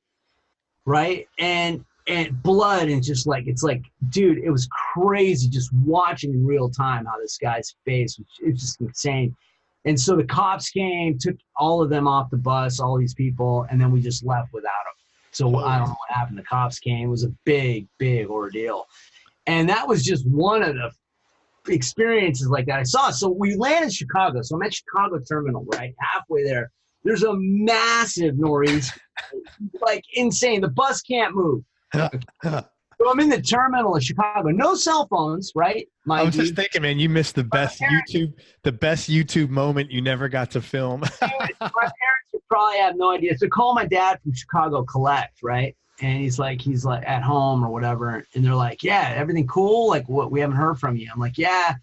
[SPEAKER 2] Right. And and blood, and just like, it's like, dude, it was crazy just watching in real time how this guy's face was, it was just insane. And so the cops came, took all of them off the bus, all these people, and then we just left without them. So I don't know what happened. The cops came. It was a big, big ordeal. And that was just one of the experiences like that I saw. So we landed in Chicago. So I'm at Chicago Terminal, right? Halfway there. There's a massive nor'easter, like insane. The bus can't move. So I'm in the terminal of Chicago. No cell phones, right?
[SPEAKER 1] I was just thinking, man, you missed the best YouTube moment you never got to film.
[SPEAKER 2] My parents would probably have no idea. So call my dad from Chicago Collect, right? And he's like at home or whatever. And they're like, yeah, everything cool? Like, what? We haven't heard from you. I'm like, yeah,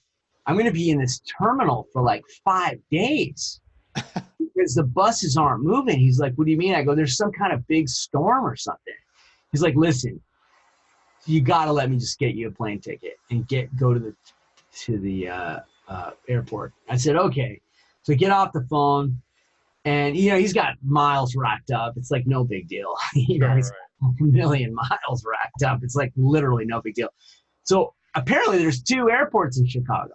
[SPEAKER 2] I'm going to be in this terminal for like 5 days because the buses aren't moving. He's like, what do you mean? I go, there's some kind of big storm or something. He's like, listen, you got to let me just get you a plane ticket and go to the airport. I said, okay. So get off the phone, and he's got miles racked up. It's like no big deal. He's got a million miles racked up. It's like literally no big deal. So apparently there's 2 airports in Chicago.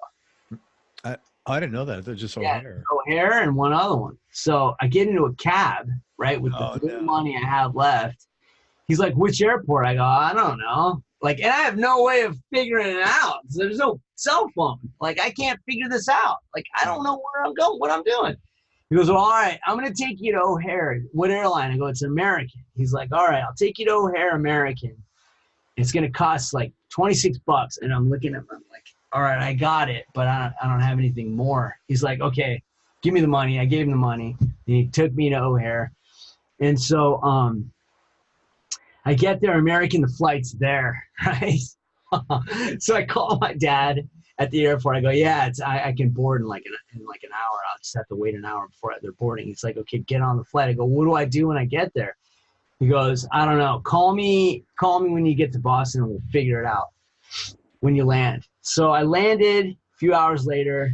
[SPEAKER 1] I didn't know that. They're just O'Hare.
[SPEAKER 2] O'Hare and one other one. So I get into a cab, right, with the little money I have left. He's like, which airport? I go, I don't know. Like, and I have no way of figuring it out. So there's no cell phone. Like, I can't figure this out. Like, I don't know where I'm going, what I'm doing. He goes, well, all right, I'm going to take you to O'Hare. What airline? I go, it's American. He's like, all right, I'll take you to O'Hare American. It's going to cost like $26. And I'm looking at him, I'm like, all right, I got it, but I don't have anything more. He's like, okay, give me the money. I gave him the money. And he took me to O'Hare. And so, I get there, American, the flight's there, right? So I call my dad at the airport. I go, yeah, I can board in like an hour. I'll just have to wait an hour before they're boarding. He's like, okay, get on the flight. I go, what do I do when I get there? He goes, I don't know. Call me when you get to Boston, and we'll figure it out when you land. So I landed a few hours later,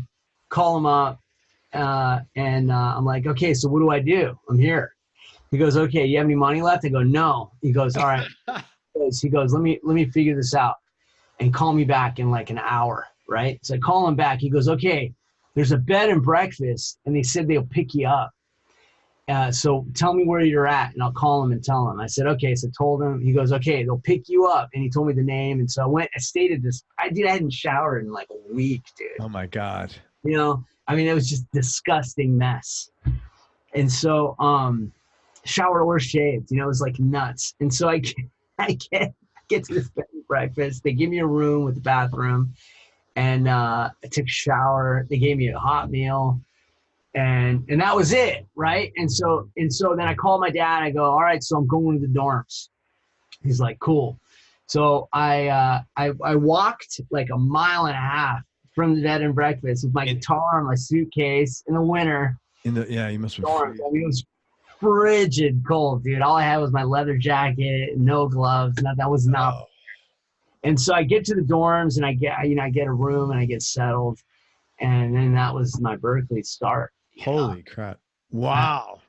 [SPEAKER 2] call him up, and I'm like, okay, so what do I do? I'm here. He goes, okay, you have any money left? I go, no. He goes, all right. He goes, let me figure this out and call me back in like an hour, right? So I call him back. He goes, okay, there's a bed and breakfast, and they said they'll pick you up. So tell me where you're at, and I'll call him and tell him. I said, okay. So I told him. He goes, okay, they'll pick you up. And he told me the name. And so I stayed at this. I hadn't showered in like a week, dude.
[SPEAKER 1] Oh, my God.
[SPEAKER 2] I mean, it was just a disgusting mess. And so showered or shaved, it was like nuts. And so I get to this bed and breakfast. They give me a room with a bathroom, and I took a shower. They gave me a hot meal, and that was it, right? And so then I called my dad. I go, all right, so I'm going to the dorms. He's like, cool. So I walked like a mile and a half from the bed and breakfast with my guitar and my suitcase in the winter.
[SPEAKER 1] You must have.
[SPEAKER 2] Dorms. I mean, it was frigid cold, dude. All I had was my leather jacket, no gloves. That was not. Oh. And so I get to the dorms, and I get a room, and I get settled, and then that was my Berklee start.
[SPEAKER 1] Holy crap! Wow.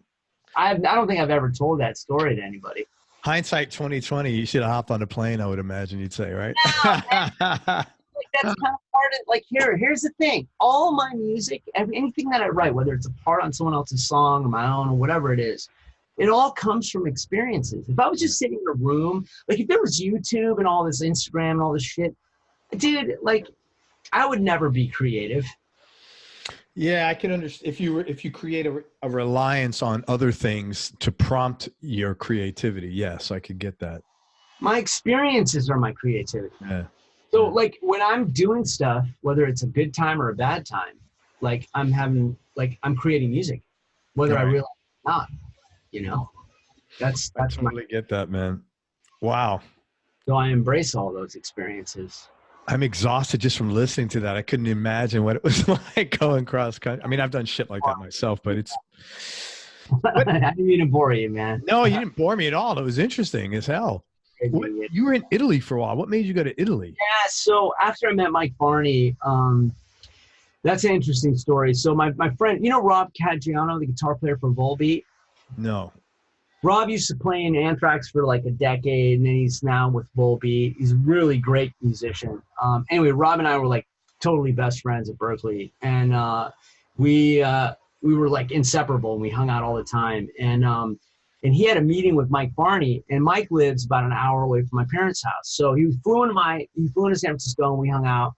[SPEAKER 2] I don't think I've ever told that story to anybody.
[SPEAKER 1] Hindsight 2020. You should have hopped on a plane. I would imagine you'd say, right?
[SPEAKER 2] No, that's kind of part of like here's the thing. All my music, anything that I write, whether it's a part on someone else's song or my own or whatever it is, it all comes from experiences. If I was just sitting in a room, like if there was YouTube and all this Instagram and all this shit, dude, like I would never be creative.
[SPEAKER 1] Yeah, I can understand if you create a reliance on other things to prompt your creativity. Yes, I could get that.
[SPEAKER 2] My experiences are my creativity.
[SPEAKER 1] Yeah.
[SPEAKER 2] So like when I'm doing stuff, whether it's a good time or a bad time, like I'm creating music, whether I realize it or not, that's
[SPEAKER 1] I totally get that, man. Wow.
[SPEAKER 2] So I embrace all those experiences.
[SPEAKER 1] I'm exhausted just from listening to that. I couldn't imagine what it was like going cross country. I mean, I've done shit like that myself, but it's.
[SPEAKER 2] I didn't mean to bore you, man.
[SPEAKER 1] No, you didn't bore me at all. It was interesting as hell. You were in Italy for a while. What made you go to Italy?
[SPEAKER 2] Yeah, so after I met Mike Barney, that's an interesting story. So my friend, Rob Caggiano, the guitar player for Volbeat?
[SPEAKER 1] No.
[SPEAKER 2] Rob used to play in Anthrax for like a decade, and then he's now with Volbeat. He's a really great musician. Anyway, Rob and I were like totally best friends at Berklee, and we were like inseparable, and we hung out all the time. And he had a meeting with Mike Barney, and Mike lives about an hour away from my parents' house. So he flew into San Francisco, and we hung out.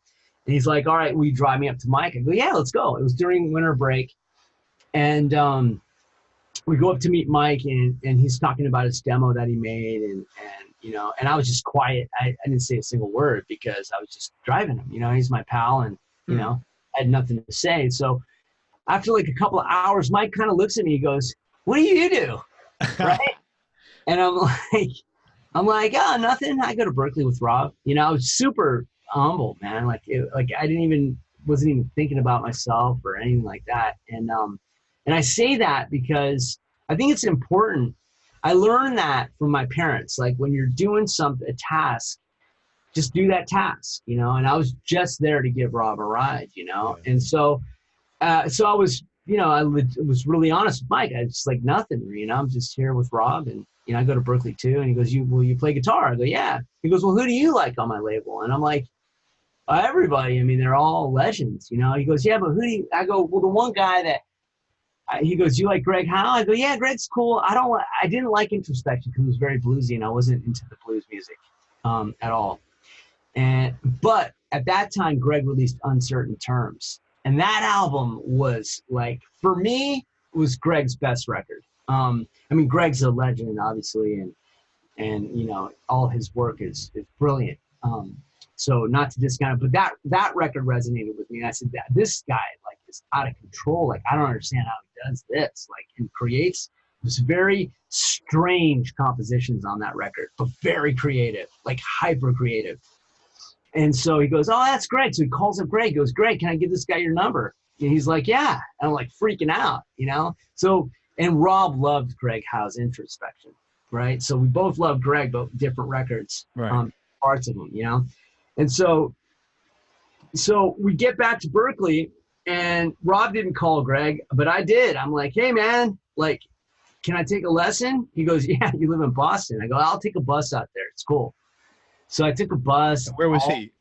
[SPEAKER 2] And he's like, "All right, will you drive me up to Mike?" I go, "Yeah, let's go." It was during winter break, and we go up to meet Mike, and he's talking about his demo that he made, and and I was just quiet. I didn't say a single word because I was just driving him. He's my pal, and I had nothing to say. So after like a couple of hours, Mike kind of looks at me. He goes, "What do you do?" Right? And I'm like, "Oh, nothing. I go to Berklee with Rob." I was super humble, man. Like I wasn't even thinking about myself or anything like that. And I say that because I think it's important. I learned that from my parents. Like when you're doing a task, just do that task, and I was just there to give Rob a ride,
[SPEAKER 1] Yeah.
[SPEAKER 2] And so I was, I was really honest with Mike. I was just like, nothing, I'm just here with Rob, and, I go to Berklee too. And he goes, will you play guitar? I go, yeah. He goes, well, who do you like on my label? And I'm like, everybody. I mean, they're all legends, He goes, yeah, but I go, well, the one guy that, he goes, you like Greg Howe? I go, yeah, Greg's cool. I didn't like Introspection because it was very bluesy, and I wasn't into the blues music at all. But at that time, Greg released Uncertain Terms. And that album was like, for me, was Greg's best record. I mean, Greg's a legend, obviously, and all his work is brilliant. So not to discount it, but that record resonated with me. And I said, this guy like is out of control. Like, I don't understand how he does this. Like, and creates this very strange compositions on that record, but very creative, like hyper creative. And so he goes, oh, that's great. So he calls up Greg. He goes, Greg, can I give this guy your number? And he's like, yeah. And I'm like freaking out, So, and Rob loved Greg Howe's Introspection, right? So we both loved Greg, but different records,
[SPEAKER 1] right.
[SPEAKER 2] Parts of them, And so we get back to Berklee, and Rob didn't call Greg, but I did. I'm like, hey, man, like, can I take a lesson? He goes, yeah, you live in Boston. I go, I'll take a bus out there. It's cool. So I took a bus.
[SPEAKER 1] Where was he?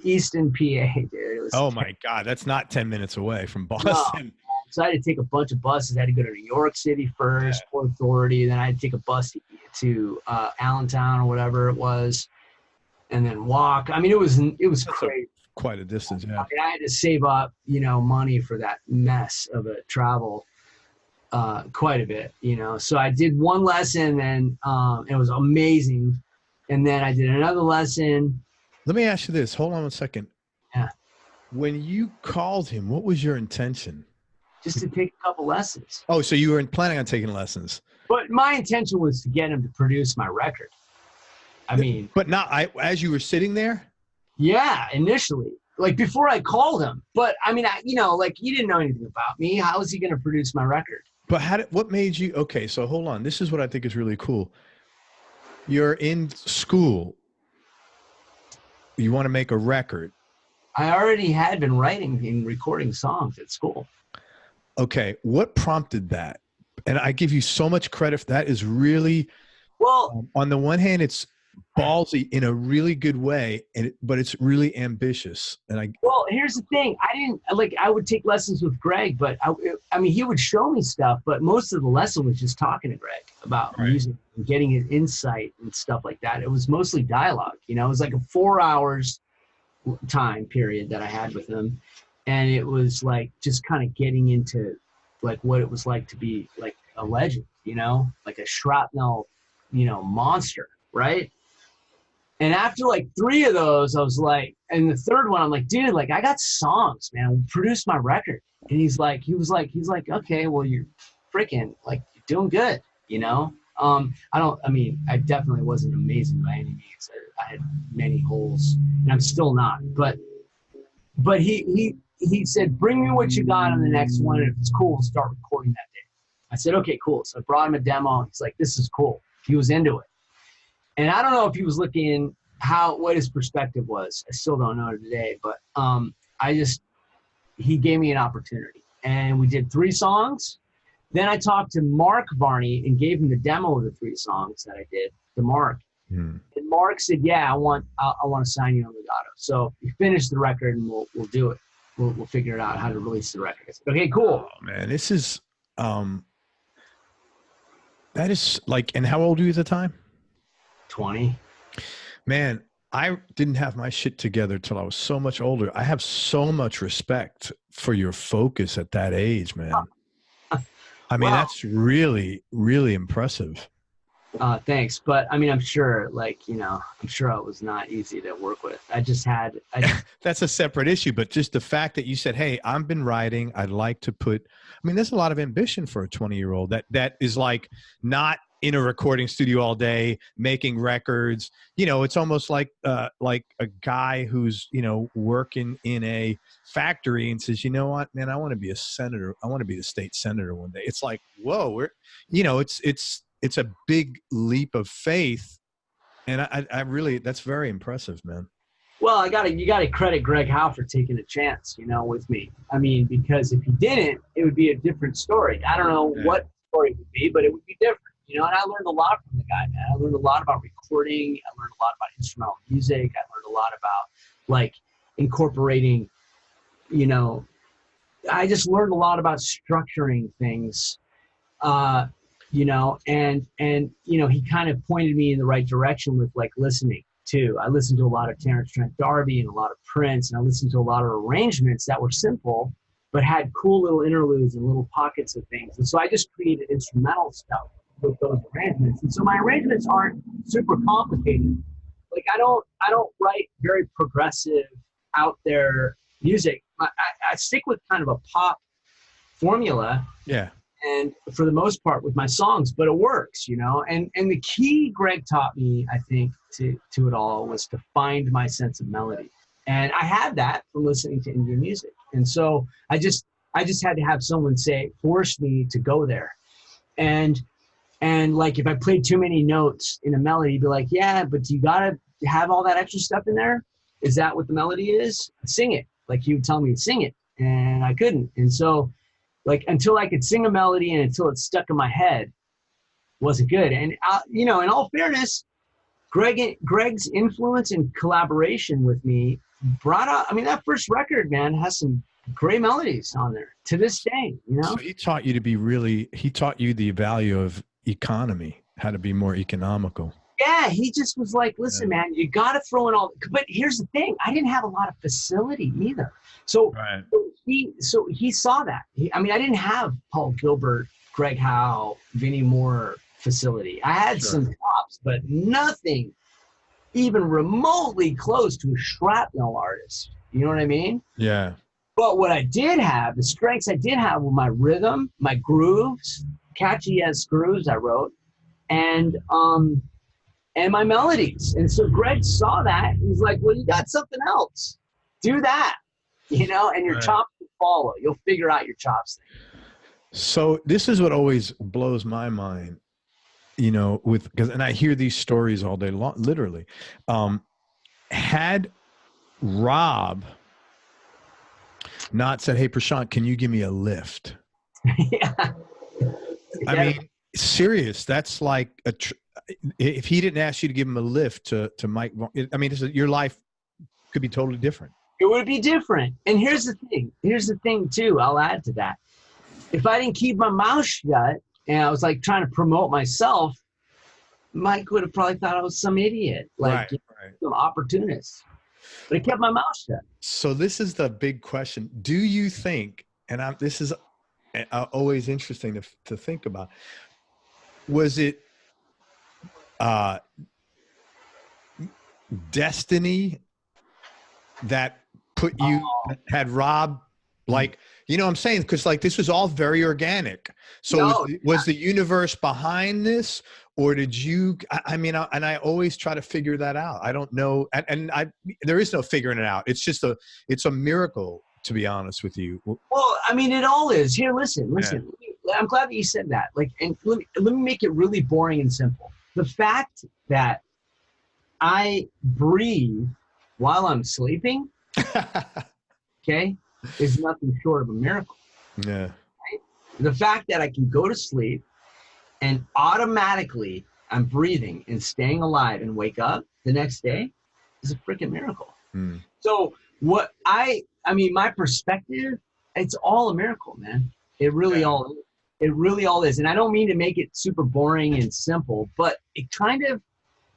[SPEAKER 2] Easton, PA, dude.
[SPEAKER 1] Oh, my God. That's not 10 minutes away from Boston.
[SPEAKER 2] No. So I had to take a bunch of buses. I had to go to New York City first, Port Authority. Then I had to take a bus to Allentown or whatever it was, and then walk. I mean, it was crazy.
[SPEAKER 1] Quite a distance, yeah.
[SPEAKER 2] I mean, I had to save up, money for that mess of a travel quite a bit, So I did one lesson, and it was amazing. And then I did another lesson.
[SPEAKER 1] Let me ask you this. Hold on 1 second.
[SPEAKER 2] Yeah.
[SPEAKER 1] When you called him, what was your intention?
[SPEAKER 2] Just to take a couple lessons.
[SPEAKER 1] Oh, so you weren't planning on taking lessons.
[SPEAKER 2] But my intention was to get him to produce my record. I mean.
[SPEAKER 1] But not as you were sitting there?
[SPEAKER 2] Yeah, initially. Like before I called him. But I mean, like he didn't know anything about me. How was he going to produce my record?
[SPEAKER 1] But what made you, okay, so hold on. This is what I think is really cool. You're in school. You want to make a record.
[SPEAKER 2] I already had been writing and recording songs at school.
[SPEAKER 1] Okay. What prompted that? And I give you so much credit for that. Is really,
[SPEAKER 2] well,
[SPEAKER 1] on the one hand, it's ballsy in a really good way, but it's really ambitious.
[SPEAKER 2] Well, here's the thing. I would take lessons with Greg, but I mean, he would show me stuff, but most of the lesson was just talking to Greg about music and getting his insight and stuff like that. It was mostly dialogue, it was like a 4 hours time period that I had with him. And it was like, just kind of getting into like what it was like to be like a legend, like a shrapnel, monster. Right. And after like 3 of those, I was like, and the third one, I'm like, dude, like I got songs, man, produce my record. And he's like, okay, well, you're freaking like, you're doing good. I definitely wasn't amazing by any means. I had many holes, and I'm still not, but he said, bring me what you got on the next one. And if it's cool, we'll start recording that day. I said, okay, cool. So I brought him a demo. He's like, this is cool. He was into it. And I don't know if he was looking what his perspective was. I still don't know today, but he gave me an opportunity, and we did 3 songs. Then I talked to Mark Varney and gave him the demo of the 3 songs that I did to Mark. And Mark said, yeah, I want to sign you on Legato. So we finish the record and we'll do it. We'll figure it out how to release the record. I said, okay, cool.
[SPEAKER 1] Oh, man, this is, that is like, and how old were you at the time?
[SPEAKER 2] 20.
[SPEAKER 1] Man, I didn't have my shit together till I was so much older. I have so much respect for your focus at that age, man. I mean, that's really, really impressive.
[SPEAKER 2] Thanks. But I mean, I'm sure it was not easy to work with.
[SPEAKER 1] That's a separate issue, but just the fact that you said, hey, I've been writing, I'd like to put, I mean, there's a lot of ambition for a 20-year-old that is like not in a recording studio all day, making records. You know, it's almost like a guy who's, you know, working in a factory and says, you know what, man, I want to be a senator. I want to be the state senator one day. It's like, whoa, it's a big leap of faith. And I really, that's very impressive, man.
[SPEAKER 2] Well, you gotta credit Greg Howe for taking a chance, you know, with me. I mean, because if he didn't, it would be a different story. I don't know what story it would be, but it would be different, you know. And I learned a lot from the guy, man. I learned a lot about recording. I learned a lot about instrumental music. I learned a lot about like incorporating, you know, I just learned a lot about structuring things, you know, and, you know, he kind of pointed me in the right direction with like listening too. I listened to a lot of Terrence Trent D'Arby and a lot of Prince, and I listened to a lot of arrangements that were simple, but had cool little interludes and little pockets of things. And so I just created instrumental stuff with those arrangements. And so my arrangements aren't super complicated. Like I don't write very progressive out there music. I stick with kind of a pop formula.
[SPEAKER 1] Yeah.
[SPEAKER 2] And for the most part with my songs, but it works, you know. And the key Greg taught me, I think, to it all was to find my sense of melody. And I had that from listening to Indian music. And so I just had to have someone force me to go there. And like if I played too many notes in a melody, be like, yeah, but you gotta have all that extra stuff in there. Is that what the melody is? Sing it. Like he would tell me to sing it, and I couldn't. And so like until I could sing a melody and until it stuck in my head, wasn't good. And you know, in all fairness, Greg's influence and collaboration with me brought out, I mean, that first record, man, has some great melodies on there to this day, you know?
[SPEAKER 1] So he taught you he taught you the value of economy, how to be more economical.
[SPEAKER 2] Yeah, he just was like, listen, man, you got to throw in all, but here's the thing. I didn't have a lot of facility either. So, he saw that. I mean, I didn't have Paul Gilbert, Greg Howe, Vinnie Moore facility. I had some props, but nothing even remotely close to a shrapnel artist. You know what I mean? Yeah. But what I did have, the strengths I did have were my rhythm, my grooves, catchy as grooves I wrote, and my melodies. And so Greg saw that. He's like, well, you got something else. Do that, you know, and your chops will follow. You'll figure out your chops thing.
[SPEAKER 1] So this is what always blows my mind, you know, and I hear these stories all day long, literally. Had Rob not said, hey, Prashant, can you give me a lift?
[SPEAKER 2] Yeah.
[SPEAKER 1] I mean, serious. That's like if he didn't ask you to give him a lift to Mike, I mean, your life could be totally different.
[SPEAKER 2] It would be different. And here's the thing too, I'll add to that. If I didn't keep my mouth shut and I was like trying to promote myself, Mike would have probably thought I was some idiot, like some opportunist. But I kept my mouth shut.
[SPEAKER 1] So this is the big question. Do you think, and this is always interesting to think about, was it destiny that put you, had Rob, like, you know what I'm saying? Because like this was all very organic. So was the universe behind this, or did you, I mean, and I always try to figure that out. I don't know. And there is no figuring it out. It's just it's a miracle, to be honest with you.
[SPEAKER 2] Well, I mean, it all is. Here, listen. Yeah. I'm glad that you said that. Like, and let me make it really boring and simple. The fact that I breathe while I'm sleeping, okay, is nothing short of a miracle.
[SPEAKER 1] Yeah.
[SPEAKER 2] Right? The fact that I can go to sleep and automatically I'm breathing and staying alive and wake up the next day is a freaking miracle. So I mean, my perspective, it's all a miracle, man. It really all is. And I don't mean to make it super boring and simple, but it kind of,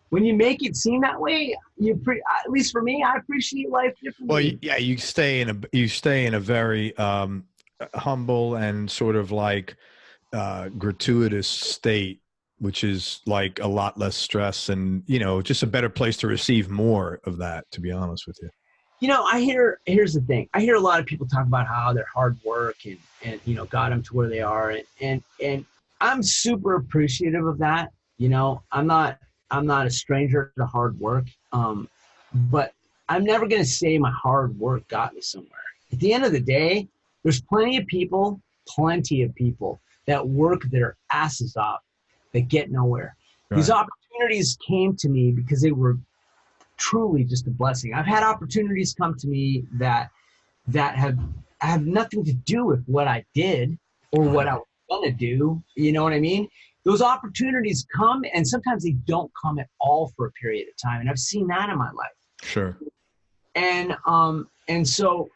[SPEAKER 2] when you make it seem that way, at least for me, I appreciate life differently.
[SPEAKER 1] Well, yeah, you stay in a very humble and sort of like gratuitous state, which is like a lot less stress and, you know, just a better place to receive more of that, to be honest with you.
[SPEAKER 2] You know, here's the thing. I hear a lot of people talk about how their hard work and you know, got them to where they are. And I'm super appreciative of that. You know, I'm not a stranger to hard work. But I'm never going to say my hard work got me somewhere. At the end of the day, there's plenty of people that work their asses off that get nowhere. Right. These opportunities came to me because they were truly just a blessing. I've had opportunities come to me that have nothing to do with what I did or what I was gonna do. You know what I mean? Those opportunities come, and sometimes they don't come at all for a period of time. And I've seen that in my life.
[SPEAKER 1] Sure.
[SPEAKER 2] And so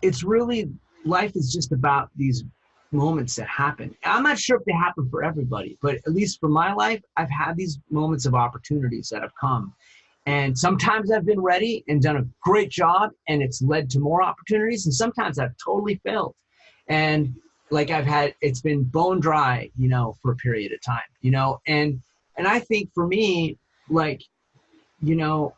[SPEAKER 2] it's really, life is just about these moments that happen. I'm not sure if they happen for everybody, but at least for my life, I've had these moments of opportunities that have come. And sometimes I've been ready and done a great job, and it's led to more opportunities. And sometimes I've totally failed. And like it's been bone dry, you know, for a period of time, you know, and I think for me, like, you know,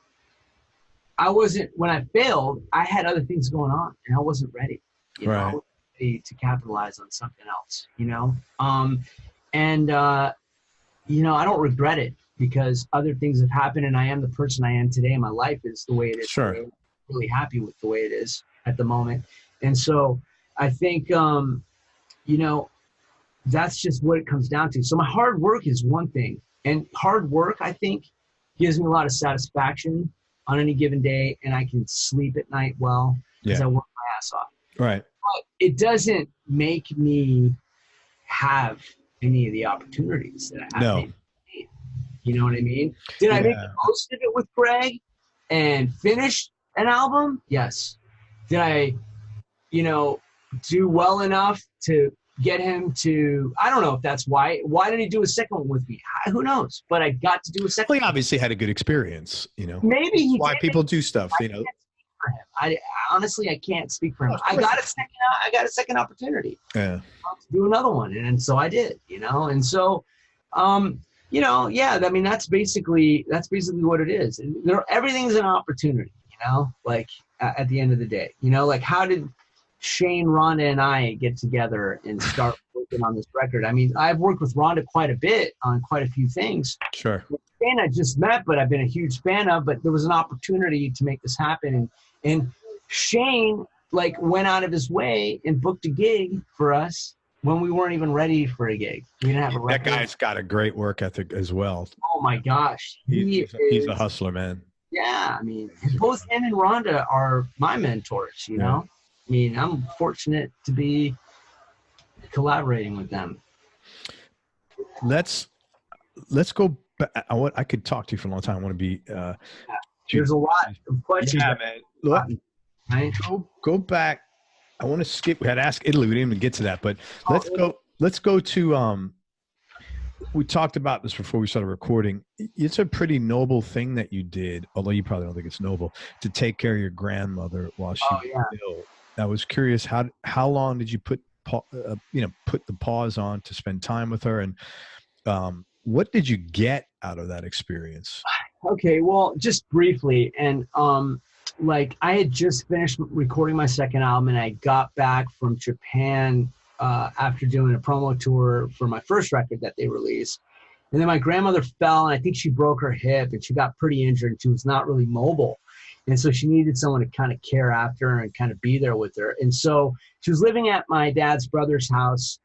[SPEAKER 2] when I failed, I had other things going on and I wasn't ready, you know, to capitalize on something else, you know? You know, I don't regret it because other things have happened and I am the person I am today. My life is the way it is.
[SPEAKER 1] Sure.
[SPEAKER 2] I'm really happy with the way it is at the moment. And so I think, you know, that's just what it comes down to. So my hard work is one thing, and hard work, I think, gives me a lot of satisfaction on any given day, and I can sleep at night well because I work my ass off.
[SPEAKER 1] Right.
[SPEAKER 2] But it doesn't make me have any of the opportunities that I have. No. You know what I mean? Did I make the most of it with Greg and finish an album? Yes. Did I, you know, do well enough to get him to, I don't know if that's why did he do a second one with me? Who knows? But I got to do a second.
[SPEAKER 1] Well, he obviously had a good experience, you know.
[SPEAKER 2] Maybe he
[SPEAKER 1] why did. People do stuff, you know.
[SPEAKER 2] I honestly, I can't speak for him. I got a second opportunity. Yeah. To do another one, and so I did, you know. And so, you know, yeah. I mean, that's basically what it is. And everything's an opportunity, you know. Like at the end of the day, you know, like how did Shane, Rhonda, and I get together and start working on this record? I mean, I've worked with Rhonda quite a bit on quite a few things.
[SPEAKER 1] Sure.
[SPEAKER 2] Shane I just met, but I've been a huge fan of. But there was an opportunity to make this happen, and Shane like went out of his way and booked a gig for us when we weren't even ready for a gig. We didn't have a record.
[SPEAKER 1] That guy's got a great work ethic as well.
[SPEAKER 2] Oh my gosh,
[SPEAKER 1] he's a hustler, man.
[SPEAKER 2] Yeah, I mean, both him and Rhonda are my mentors. You know. I mean, I'm fortunate to be collaborating with them.
[SPEAKER 1] Let's go back. I could talk to you for a long time. I want to be.
[SPEAKER 2] There's a lot of questions.
[SPEAKER 1] Yeah, man. Look, go back. I want to skip. We had Ask Italy. We didn't even get to that, but let's go to. We talked about this before we started recording. It's a pretty noble thing that you did, although you probably don't think it's noble, to take care of your grandmother while she was ill. I was curious, how long did you put the pause on to spend time with her, and what did you get out of that experience?
[SPEAKER 2] Okay, well, just briefly, and like I had just finished recording my second album, and I got back from Japan after doing a promo tour for my first record that they released, and then my grandmother fell, and I think she broke her hip, and she got pretty injured, and she was not really mobile. And so she needed someone to kind of care after her and kind of be there with her. And so she was living at my dad's brother's house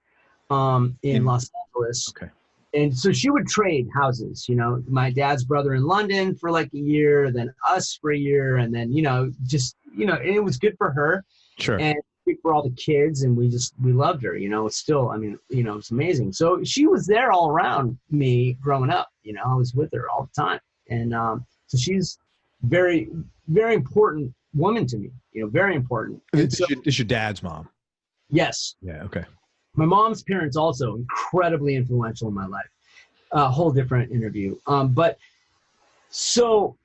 [SPEAKER 2] in Los Angeles. Okay. And so she would trade houses, you know, my dad's brother in London for like a year, then us for a year. And then, you know, just, you know, and it was good for her.
[SPEAKER 1] Sure.
[SPEAKER 2] And speak for all the kids, and we loved her, you know. It's still, I mean, you know, it's amazing. So she was there all around me growing up, you know. I was with her all the time. And so she's very, very important woman to me, you know, very important.
[SPEAKER 1] Is your dad's mom?
[SPEAKER 2] Yes.
[SPEAKER 1] Yeah. Okay. My
[SPEAKER 2] mom's parents also incredibly influential in my life. A whole different interview. But so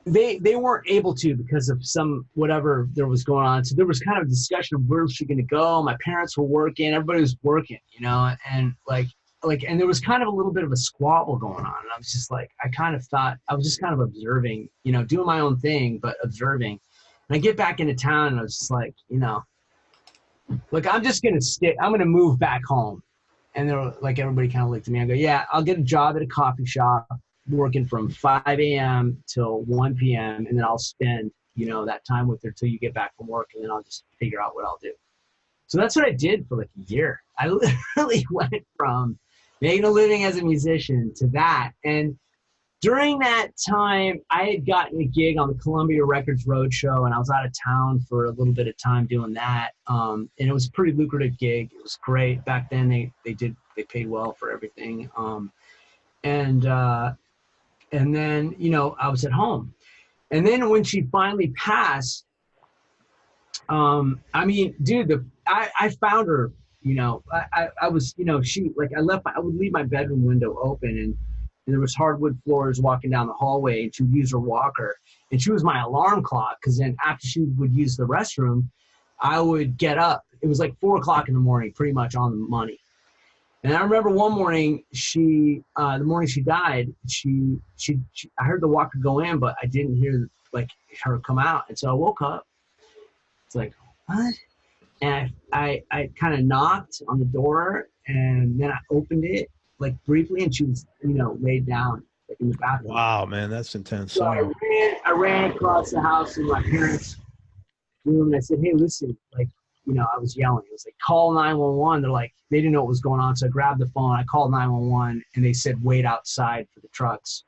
[SPEAKER 2] they weren't able to because of some whatever there was going on. So there was kind of a discussion of where was she going to go. My parents were working. Everybody was working, you know, and and there was kind of a little bit of a squabble going on. And I was just like, I kind of thought I was just kind of observing, you know, doing my own thing, but observing. And I get back into town and I was just like, you know, look, I'm just going to I'm going to move back home. And they were like, everybody kind of looked at me. I go, yeah, I'll get a job at a coffee shop working from 5 a.m. till 1 p.m. And then I'll spend, you know, that time with her till you get back from work. And then I'll just figure out what I'll do. So that's what I did for like a year. I literally went from making a living as a musician to that. And during that time, I had gotten a gig on the Columbia Records Roadshow, and I was out of town for a little bit of time doing that. And it was a pretty lucrative gig. It was great. Back then, they paid well for everything. And then, you know, I was at home. And then when she finally passed, I mean, dude, I found her, you know, I was, you know, I would leave my bedroom window open and there was hardwood floors walking down the hallway, and she would use her walker, and she was my alarm clock. Cause then after she would use the restroom, I would get up. It was like 4 o'clock in the morning, pretty much on the money. And I remember one morning the morning she died, I heard the walker go in, but I didn't hear like her come out. And so I woke up. It's like, what? And I kind of knocked on the door, and then I opened it like briefly, and she was, you know, laid down like in the bathroom.
[SPEAKER 1] Wow, man, that's intense.
[SPEAKER 2] So I ran across the house to my parents' room, and I said, hey, listen, like, you know, I was yelling. It was like, call 911. They're like, they didn't know what was going on. So I grabbed the phone. I called 911, and they said, wait outside for the trucks.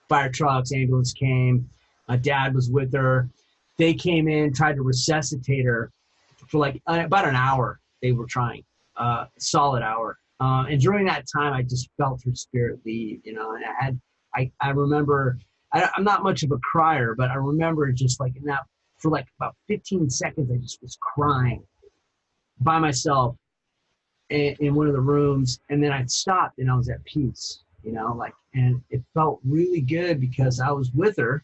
[SPEAKER 2] Fire trucks, ambulance came. My dad was with her. They came in, tried to resuscitate her for like about an hour. They were trying, solid hour. And during that time, I just felt her spirit leave, you know, and I remember, I'm not much of a crier, but I remember just like in that, for like about 15 seconds, I just was crying by myself in one of the rooms. And then I stopped and I was at peace, you know, like, and it felt really good because I was with her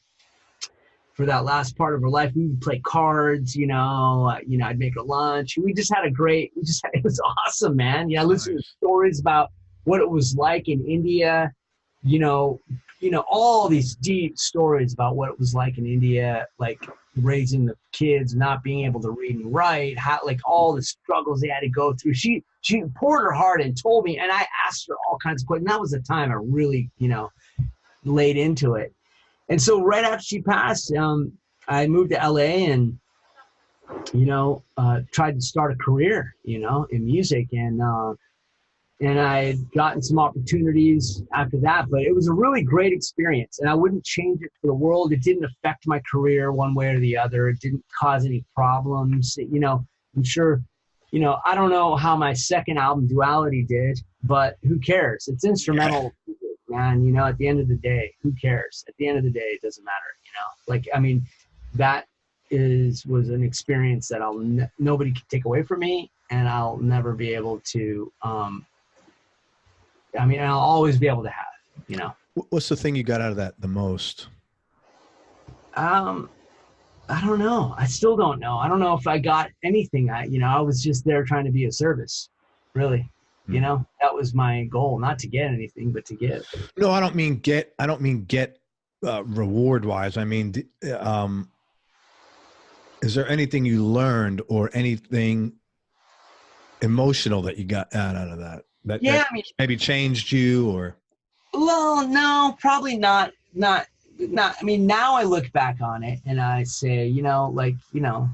[SPEAKER 2] for that last part of her life. We would play cards, you know, I'd make her lunch. We just had it was awesome, man. Yeah. I listened to stories about what it was like in India, you know, all these deep stories about what it was like in India, like raising the kids, not being able to read and write, how, like all the struggles they had to go through. She poured her heart and told me, and I asked her all kinds of questions. And that was the time I really, you know, laid into it. And so right after she passed, I moved to LA and, you know, tried to start a career, you know, in music. And I had gotten some opportunities after that, but it was a really great experience. And I wouldn't change it for the world. It didn't affect my career one way or the other. It didn't cause any problems. You know, I'm sure, you know, I don't know how my second album, Duality, did, but who cares? It's instrumental. Man, you know, at the end of the day, who cares? At the end of the day, it doesn't matter, you know. Like, I mean, that was an experience that nobody can take away from me, and I'll never be able to, I'll always be able to have, you know.
[SPEAKER 1] What's the thing you got out of that the most?
[SPEAKER 2] I don't know. I still don't know. I don't know if I got anything. I was just there trying to be of service, really. You know, that was my goal, not to get anything, but to give.
[SPEAKER 1] No, I don't mean get reward wise. I mean, is there anything you learned or anything emotional that you got out of that? That maybe changed you or?
[SPEAKER 2] Well, no, probably not. I mean, now I look back on it and I say, you know, like, you know,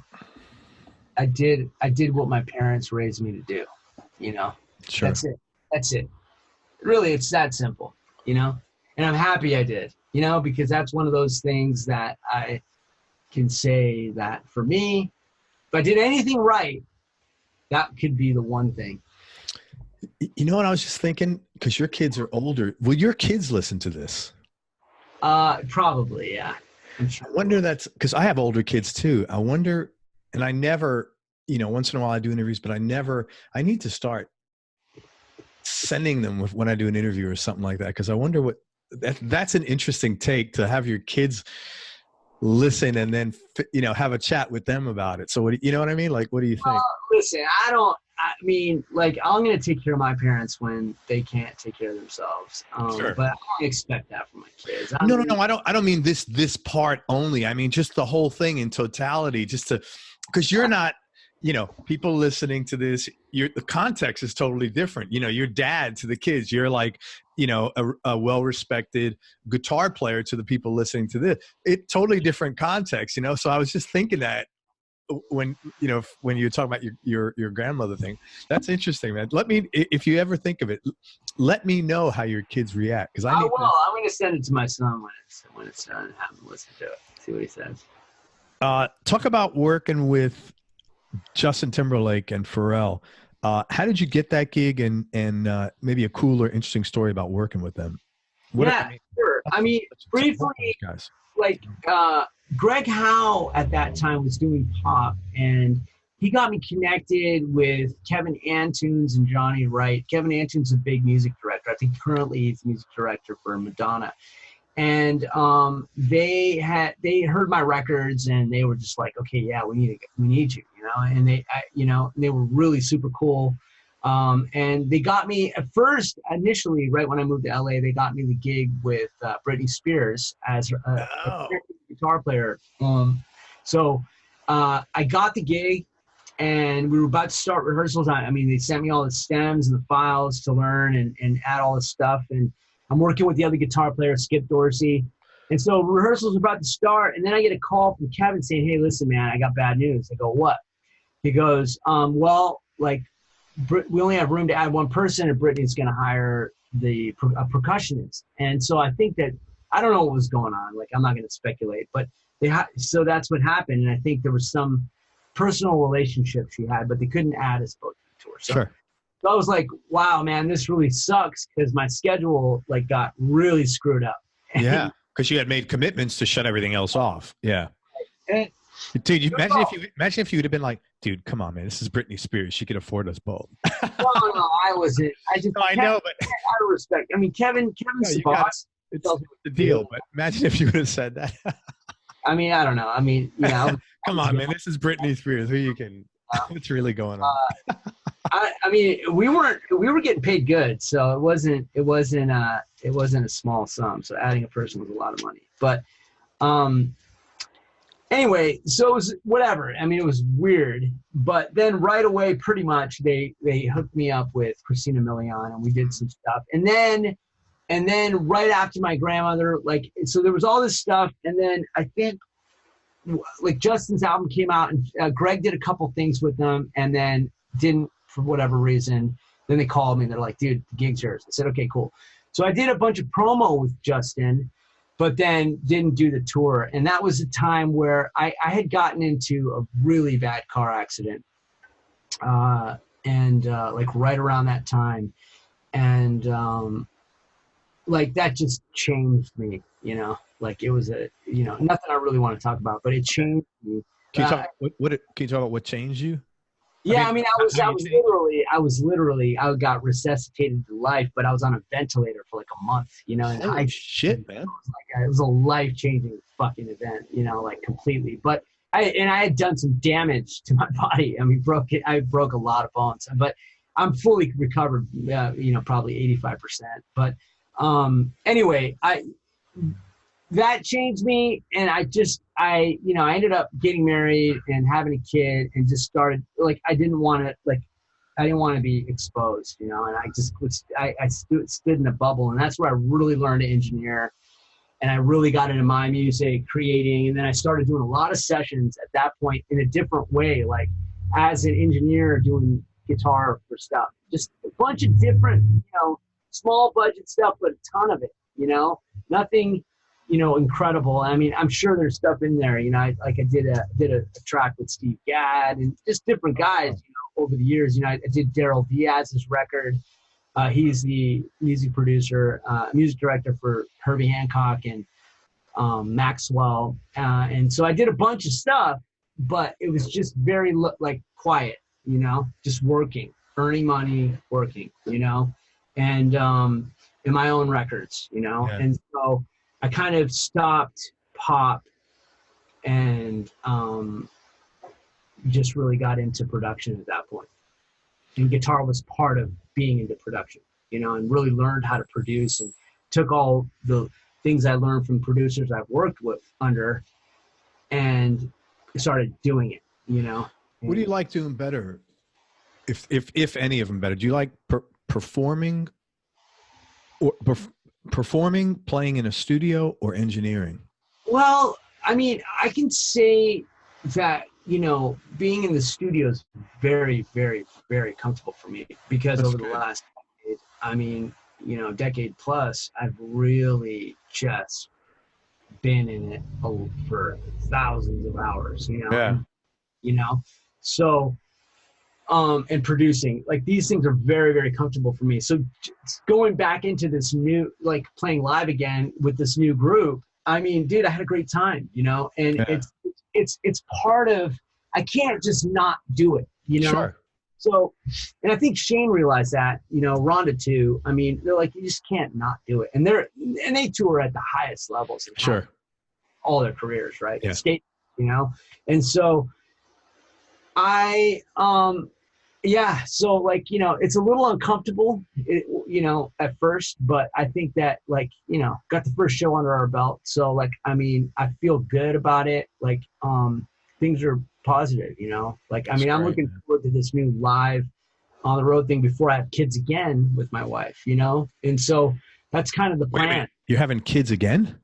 [SPEAKER 2] I did what my parents raised me to do, you know.
[SPEAKER 1] Sure.
[SPEAKER 2] That's it. Really, it's that simple, you know? And I'm happy I did, you know, because that's one of those things that I can say that for me, if I did anything right, that could be the one thing.
[SPEAKER 1] You know what I was just thinking? Because your kids are older. Will your kids listen to this?
[SPEAKER 2] Probably, yeah. I'm sure.
[SPEAKER 1] I wonder that's because I have older kids too. I wonder, and I never, once in a while I do interviews, but I need to start sending them when I do an interview or something like that. Because I wonder that's an interesting take to have your kids listen and then, have a chat with them about it. So you know what I mean? Like, what do you think?
[SPEAKER 2] Listen, I'm going to take care of my parents when they can't take care of themselves.
[SPEAKER 1] Sure.
[SPEAKER 2] But I don't expect that from my kids.
[SPEAKER 1] No. I don't mean this part only. I mean, just the whole thing in totality, because you're not, people listening to this, the context is totally different. Your dad to the kids, you're like, a well-respected guitar player to the people listening to this. It totally different context, So I was just thinking that when you were talking about your grandmother thing, that's interesting, man. If you ever think of it, let me know how your kids react. Because I'm
[SPEAKER 2] going to send it to my son when it's done and have him listen to it, see what he says.
[SPEAKER 1] Talk about working with Justin Timberlake and Pharrell. How did you get that gig, and maybe a cool or interesting story about working with them?
[SPEAKER 2] Sure. I mean, briefly,
[SPEAKER 1] guys.
[SPEAKER 2] Greg Howe at that time was doing pop, and he got me connected with Kevin Antunes and Johnny Wright. Kevin Antunes is a big music director. I think currently he's music director for Madonna. And they heard my records, and they were just like, okay, yeah, we need you, and they were really super cool. And they got me initially, right when I moved to LA, they got me the gig with Britney Spears as a guitar player. So I got the gig, and we were about to start rehearsals. They sent me all the stems and the files to learn and add all this stuff. And I'm working with the other guitar player, Skip Dorsey. And so rehearsals are about to start. And then I get a call from Kevin saying, hey, listen, man, I got bad news. I go, what? He goes, we only have room to add one person, and Britney's going to hire a percussionist. And so I think that, I don't know what was going on. Like, I'm not going to speculate, but so that's what happened. And I think there was some personal relationship she had, but they couldn't add us both to the tour. So,
[SPEAKER 1] sure.
[SPEAKER 2] So I was like, wow, man, this really sucks, because my schedule got really screwed up.
[SPEAKER 1] Yeah, because you had made commitments to shut everything else off. Yeah.
[SPEAKER 2] And,
[SPEAKER 1] dude, imagine if you would have been like, dude, come on, man, this is Britney Spears. She could afford us both.
[SPEAKER 2] No, I wasn't.
[SPEAKER 1] I know, but
[SPEAKER 2] out of respect. I mean, Kevin's the boss.
[SPEAKER 1] It's the deal, but imagine if you would have said that.
[SPEAKER 2] I mean, I don't know. I mean,
[SPEAKER 1] come on, man, this is Britney Spears. Who you can? What's really going on?
[SPEAKER 2] I mean, we were getting paid good, so it wasn't a small sum. So adding a person was a lot of money. But anyway, so it was whatever. I mean, it was weird. But then right away, pretty much, they hooked me up with Christina Milian, and we did some stuff. And then right after my grandmother, so there was all this stuff. And then I think Justin's album came out, and Greg did a couple things with them, and then didn't, for whatever reason. Then they called me, and they're like, dude, the gig's yours. I said, okay, cool. So I did a bunch of promo with Justin, but then didn't do the tour. And that was a time where I had gotten into a really bad car accident, and right around that time. And that just changed me, it was nothing I really want to talk about, but it changed me.
[SPEAKER 1] Can you talk about what changed you?
[SPEAKER 2] Yeah, I got resuscitated to life, but I was on a ventilator for a month, and
[SPEAKER 1] shit, man.
[SPEAKER 2] It was a life-changing fucking event, completely. But I had done some damage to my body. I mean, I broke a lot of bones, but I'm fully recovered, probably 85%. But anyway, that changed me, and I ended up getting married and having a kid, and just started I didn't want to be exposed, and I just stood in a bubble, and that's where I really learned to engineer, and I really got into my music creating, and then I started doing a lot of sessions at that point in a different way, as an engineer doing guitar for stuff, just a bunch of different small budget stuff, but a ton of it, nothing incredible. I mean, I'm sure there's stuff in there. I did a track with Steve Gadd and just different guys. Over the years, I did Daryl Diaz's record. He's the music producer, music director for Herbie Hancock and Maxwell. And so I did a bunch of stuff, but it was just very quiet, just working, earning money, working, and in my own records, Yeah. And so I kind of stopped pop and just really got into production at that point. And guitar was part of being into production, and really learned how to produce and took all the things I learned from producers I've worked with under and started doing it,
[SPEAKER 1] What do you like doing better? If any of them better, do you like performing or performing, playing in a studio, or engineering?
[SPEAKER 2] Well, I mean, I can say that, being in the studio is very, very, very comfortable for me because over the last decade, decade plus, I've really just been in it for thousands of hours,
[SPEAKER 1] Yeah.
[SPEAKER 2] So, and producing, these things are very, very comfortable for me. So going back into this new, playing live again with this new group, I mean, dude, I had a great time, and yeah. It's part of, I can't just not do it,
[SPEAKER 1] Sure.
[SPEAKER 2] So, and I think Shane realized that, Rhonda too. I mean, they're like, you just can't not do it. And they tour at the highest levels of
[SPEAKER 1] sure.
[SPEAKER 2] all their careers, right?
[SPEAKER 1] Yeah.
[SPEAKER 2] Skate, and so so it's a little uncomfortable, at first, but I think that got the first show under our belt. So I feel good about it. Things are positive, I'm looking forward to this new live on the road thing before I have kids again with my wife, and so that's kind of the plan.
[SPEAKER 1] Wait, you're having kids again?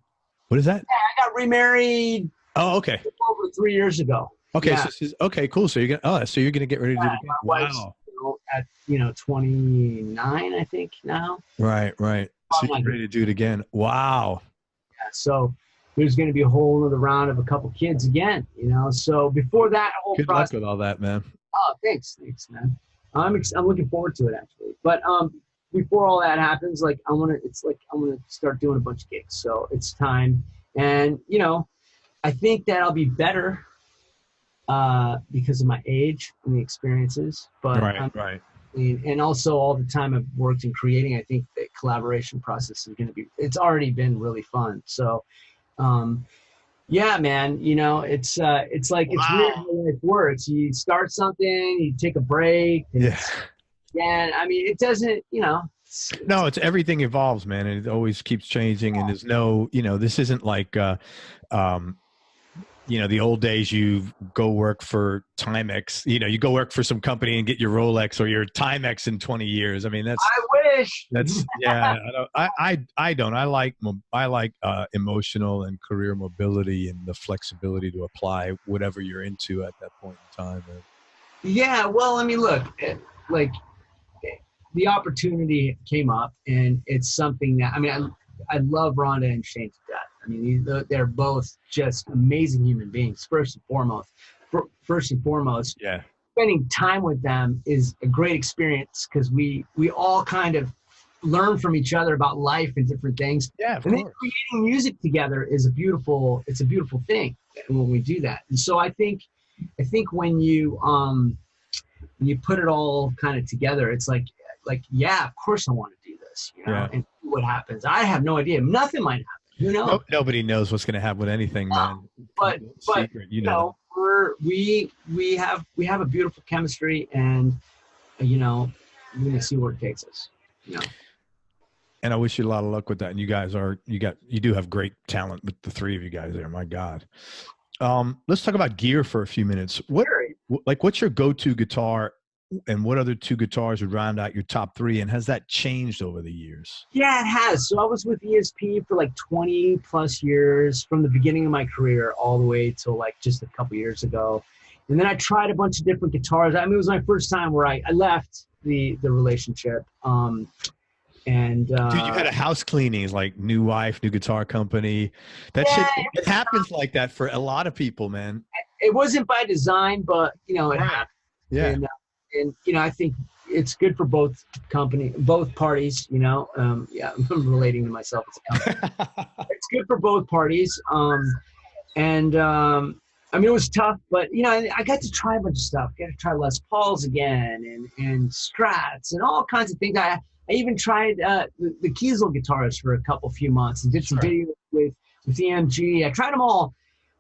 [SPEAKER 1] What is that?
[SPEAKER 2] Yeah, I got remarried.
[SPEAKER 1] Oh, okay.
[SPEAKER 2] Over 3 years ago.
[SPEAKER 1] Okay.
[SPEAKER 2] Yeah.
[SPEAKER 1] So okay, cool. So you're gonna get ready to do it again.
[SPEAKER 2] Wow. At 29, I think now.
[SPEAKER 1] Right. So you're ready to do it again. Wow.
[SPEAKER 2] Yeah. So there's going to be a whole other round of a couple kids again, So before that whole
[SPEAKER 1] Good
[SPEAKER 2] process.
[SPEAKER 1] luck with all that, man.
[SPEAKER 2] Oh, thanks, man. I'm looking forward to it actually. But before all that happens, I want to start doing a bunch of gigs. So it's time, and I think that I'll be better because of my age and the experiences. But
[SPEAKER 1] right.
[SPEAKER 2] And also all the time I've worked in creating, I think the collaboration process is going to it's already been really fun. So. Yeah, man, it's it's weird how life works. You start something, you take a break. And I mean, it doesn't,
[SPEAKER 1] No, it's everything evolves, man. And it always keeps changing. And there's no, this isn't like, the old days you go work for Timex, you go work for some company and get your Rolex or your Timex in 20 years. I mean, I
[SPEAKER 2] wish.
[SPEAKER 1] I don't. I like emotional and career mobility and the flexibility to apply whatever you're into at that point in time.
[SPEAKER 2] Yeah. Well, I mean, look, the opportunity came up, and it's something that, I love Rhonda and Shane to death. I mean, they're both just amazing human beings. First and foremost,
[SPEAKER 1] yeah.
[SPEAKER 2] Spending time with them is a great experience because we all kind of learn from each other about life and different things.
[SPEAKER 1] Yeah, of
[SPEAKER 2] and
[SPEAKER 1] course.
[SPEAKER 2] then creating music together is a beautiful thing when we do that. And so I think when you put it all kind of together, it's yeah, of course I want to do this, and see what happens. I have no idea. Nothing might happen,
[SPEAKER 1] Nobody knows what's going to happen with anything, man.
[SPEAKER 2] But secret, we have a beautiful chemistry, and we're going to see where it takes us.
[SPEAKER 1] And I wish you a lot of luck with that. And you do have great talent with the three of you guys there. My God. Let's talk about gear for a few minutes. What's your go-to guitar, and what other two guitars would round out your top three? And has that changed over the years?
[SPEAKER 2] Yeah, it has. So I was with ESP for 20 plus years, from the beginning of my career all the way till just a couple years ago. And then I tried a bunch of different guitars. I mean, it was my first time where I left the relationship. And
[SPEAKER 1] Dude, you had a house cleaning, like new wife, new guitar company. That
[SPEAKER 2] yeah,
[SPEAKER 1] shit, it happens like that for a lot of people, man.
[SPEAKER 2] it wasn't by design, but it
[SPEAKER 1] Right.
[SPEAKER 2] happened.
[SPEAKER 1] Yeah.
[SPEAKER 2] And I think it's good for both parties. Yeah, I'm relating to myself as a company. It's good for both parties. I mean, it was tough, but I got to try a bunch of stuff. I got to try Les Pauls again and Strats and all kinds of things. I even tried the Kiesel guitars for a few months and did some videos with EMG. I tried them all,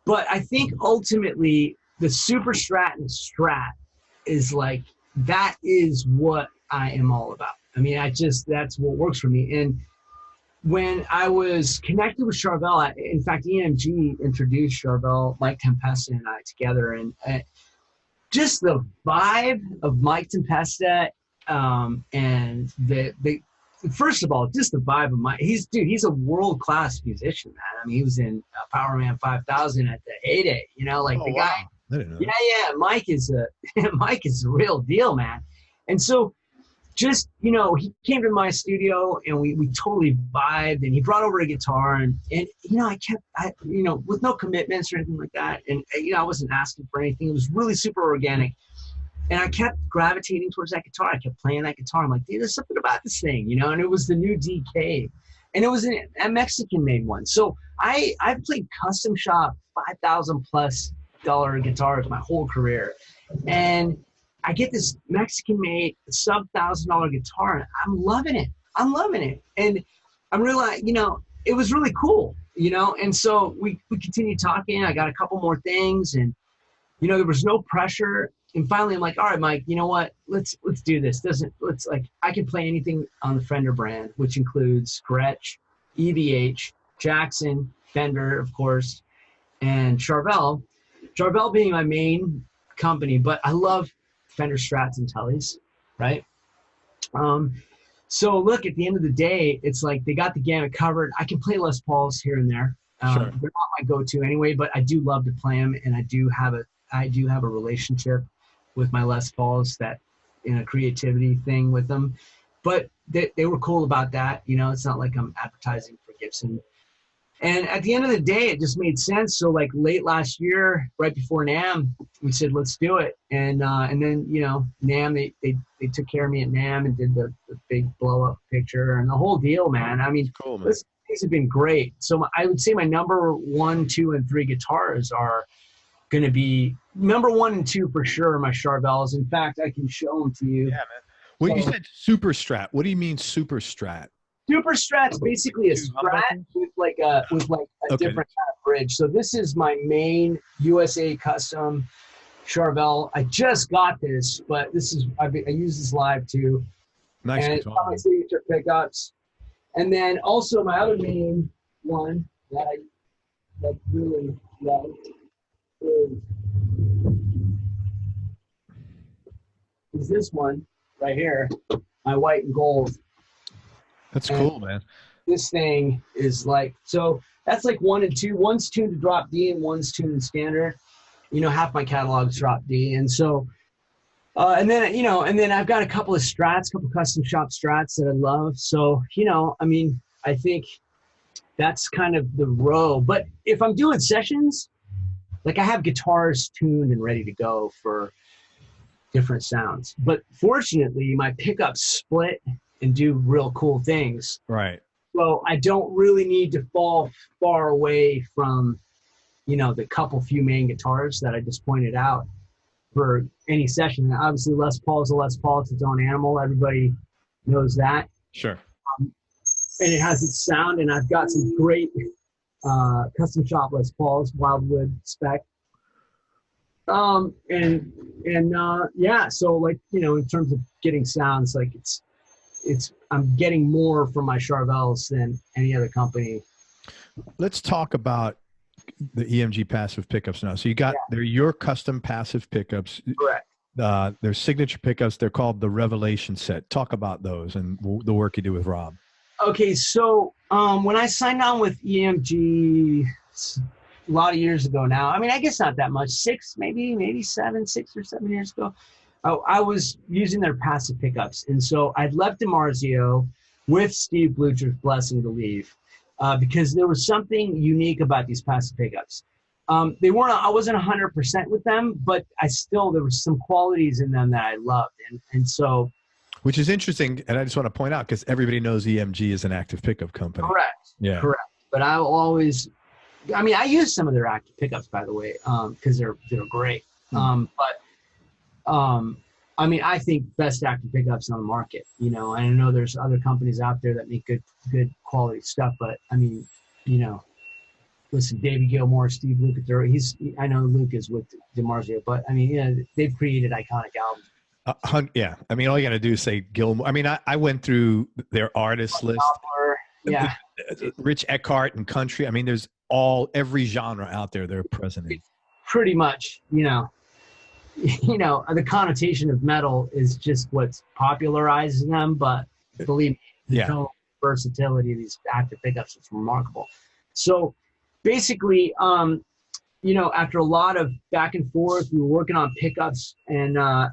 [SPEAKER 2] but I think ultimately the Super Strat and Strat is like, that is what I am all about. I mean, that's what works for me. And when I was connected with Charvel, in fact, EMG introduced Charvel, Mike Tempesta, and I together, and just the vibe of Mike Tempesta, and the first of all, just the vibe of Mike. He's a world-class musician, man. I mean, he was in Powerman 5000 at the heyday. The guy. Yeah. Mike is a real deal, man. And so, just, he came to my studio and we totally vibed, and he brought over a guitar and I kept, with no commitments or anything like that. And, I wasn't asking for anything. It was really super organic. And I kept gravitating towards that guitar. I kept playing that guitar. I'm like, dude, there's something about this thing, and it was the new DK. And it was a Mexican made one. So I've played custom shop $5,000+ guitars my whole career. And I get this Mexican made sub $1,000 guitar, and I'm loving it. And I'm really, it was really cool, and so we continued talking. I got a couple more things, and, there was no pressure. And finally I'm like, all right, Mike, you know what? Let's do this. I can play anything on the Fender brand, which includes Gretsch, EVH, Jackson, Fender, of course, and Charvel. Charvel being my main company, but I love Fender Strats and Tellys, right? So look, at the end of the day, it's like they got the gamut covered. I can play Les Pauls here and there. Sure. They're not my go-to anyway, but I do love to play them, and I do have a relationship with my Les Pauls, that creativity thing with them. But they were cool about that. It's not like I'm advertising for Gibson. And at the end of the day, it just made sense. So like late last year, right before NAMM, we said, let's do it. And then, NAMM, they took care of me at NAMM and did the big blow up picture and the whole deal, man. I mean, cool, man. These have been great. So I would say my number 1, 2, and 3 guitars are going to be number 1 and 2 for sure. My Charvels. In fact, I can show them to you. Yeah, man.
[SPEAKER 1] Well, you said Super Strat. What do you mean Super Strat?
[SPEAKER 2] Super Strat's basically a Strat with a different kind of bridge. So this is my main USA custom Charvel. I just got this, but I use this live too. Nice. And guitar. It's my signature pickups. And then also my other main one that I really love is this one right here, my white and gold.
[SPEAKER 1] That's cool, man.
[SPEAKER 2] This thing is like, so that's like 1 and 2. One's tuned to drop D and one's tuned in standard. Half my catalog's drop D. And so, and then I've got a couple of Strats, couple custom shop Strats that I love. So, I think that's kind of the row. But if I'm doing sessions, like I have guitars tuned and ready to go for different sounds. But fortunately, my pickups split and do real cool things. Right. So I don't really need to fall far away from, the few main guitars that I just pointed out for any session. And obviously, Les Paul is a Les Paul. It's its own animal. Everybody knows that. Sure. And it has its sound, and I've got some great custom shop Les Pauls, Wildwood spec. So like, in terms of getting sounds, like I'm getting more from my Charvels than any other company. Let's talk about the EMG passive pickups now. So you got, they're your custom passive pickups. Correct. They're signature pickups. They're called the Revelation set. Talk about those and the work you do with Rob. Okay. So when I signed on with EMG a lot of years ago now, I guess not that much, 6 or 7 years ago, I was using their passive pickups. And so I'd left DiMarzio. with Steve Blucher's blessing to leave, because there was something unique about these passive pickups. They weren't, I wasn't 100% with them, but there was some qualities in them that I loved. And so.
[SPEAKER 1] Which is interesting. And I just want to point out, because everybody knows EMG is an active pickup company.
[SPEAKER 2] Correct.
[SPEAKER 1] Yeah.
[SPEAKER 2] Correct. But I will always, I mean, I use some of their active pickups, by the way, because they're great. I mean, I think best active pickups on the market, you know, and I know there's other companies out there that make good quality stuff, but I mean, you know, listen, David Gilmour, Steve Lukather, I know Luke is with DiMarzio, but I mean, yeah, they've created iconic albums.
[SPEAKER 1] Yeah. I mean, all you got to do is say Gilmour. I mean, I went through their artist list.
[SPEAKER 2] Yeah.
[SPEAKER 1] Rich Eckhart and country. I mean, there's every genre out there they're present in.
[SPEAKER 2] Pretty much, you know, the connotation of metal is just what's popularizing them, but believe me, the total versatility of these active pickups is remarkable. So basically, you know, after a lot of back and forth, we were working on pickups, and I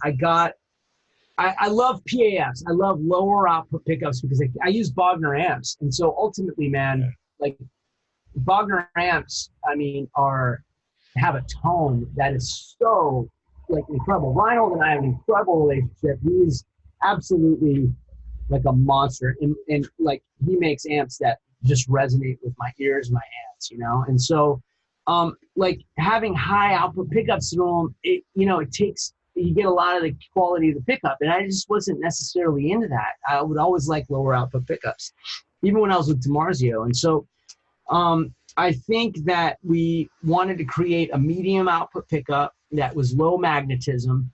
[SPEAKER 2] love PAFs. I love lower output pickups because I use Bogner amps. And so ultimately, man, like Bogner amps, I mean, have a tone that is so like incredible. Reinhold and I have an incredible relationship. He's absolutely like a monster, and like he makes amps that just resonate with my ears, my hands, you know. And so, like having high output pickups through them, you get a lot of the quality of the pickup, and I just wasn't necessarily into that. I would always like lower output pickups, even when I was with DiMarzio. And so, I think that we wanted to create a medium output pickup that was low magnetism,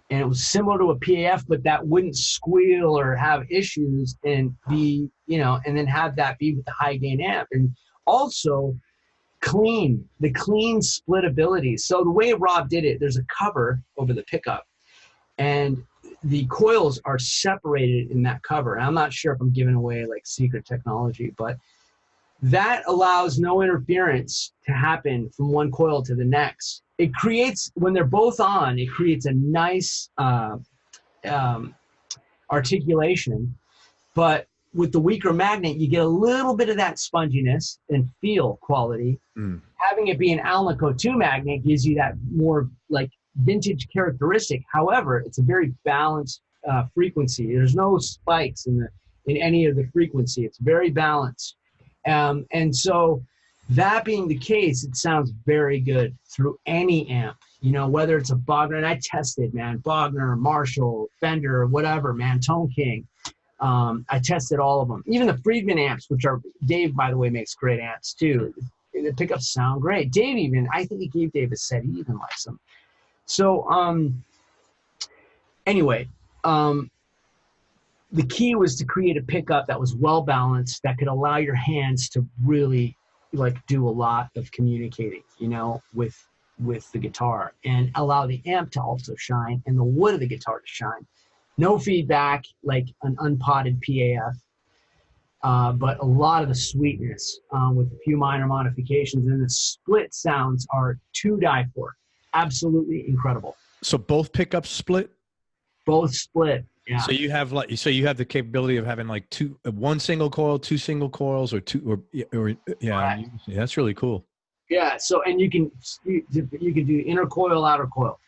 [SPEAKER 2] and it was similar to a PAF, but that wouldn't squeal or have issues, and be, you know, and then have that be with the high gain amp, and also the clean split ability. So the way Rob did it, there's a cover over the pickup, and the coils are separated in that cover. And I'm not sure if I'm giving away like secret technology, but that allows no interference to happen from one coil to the next. It creates, when they're both on, it creates a nice articulation, but with the weaker magnet, you get a little bit of that sponginess and feel quality. Having it be an Alnico 2 magnet gives you that more like vintage characteristic. However, it's a very balanced frequency. There's no spikes in any of the frequency. It's very balanced. And so that being the case, it sounds very good through any amp, you know, whether it's a Bogner, and I tested, man, Bogner, Marshall, Fender, whatever, man, Tone King. I tested all of them, even the Friedman amps, which are, Dave, by the way, makes great amps too. The pickups sound great. Dave I think he gave Dave a set, he even likes them. So, anyway, the key was to create a pickup that was well balanced, that could allow your hands to really like do a lot of communicating, you know, with the guitar, and allow the amp to also shine and the wood of the guitar to shine. No feedback like an unpotted PAF, but a lot of the sweetness with a few minor modifications, and the split sounds are to die for. Absolutely incredible.
[SPEAKER 1] So both pickups split?
[SPEAKER 2] Both split. Yeah.
[SPEAKER 1] So you have the capability of having like one single coil, two single coils, or yeah, that's really cool.
[SPEAKER 2] Yeah. So, and you can do inner coil, outer coil.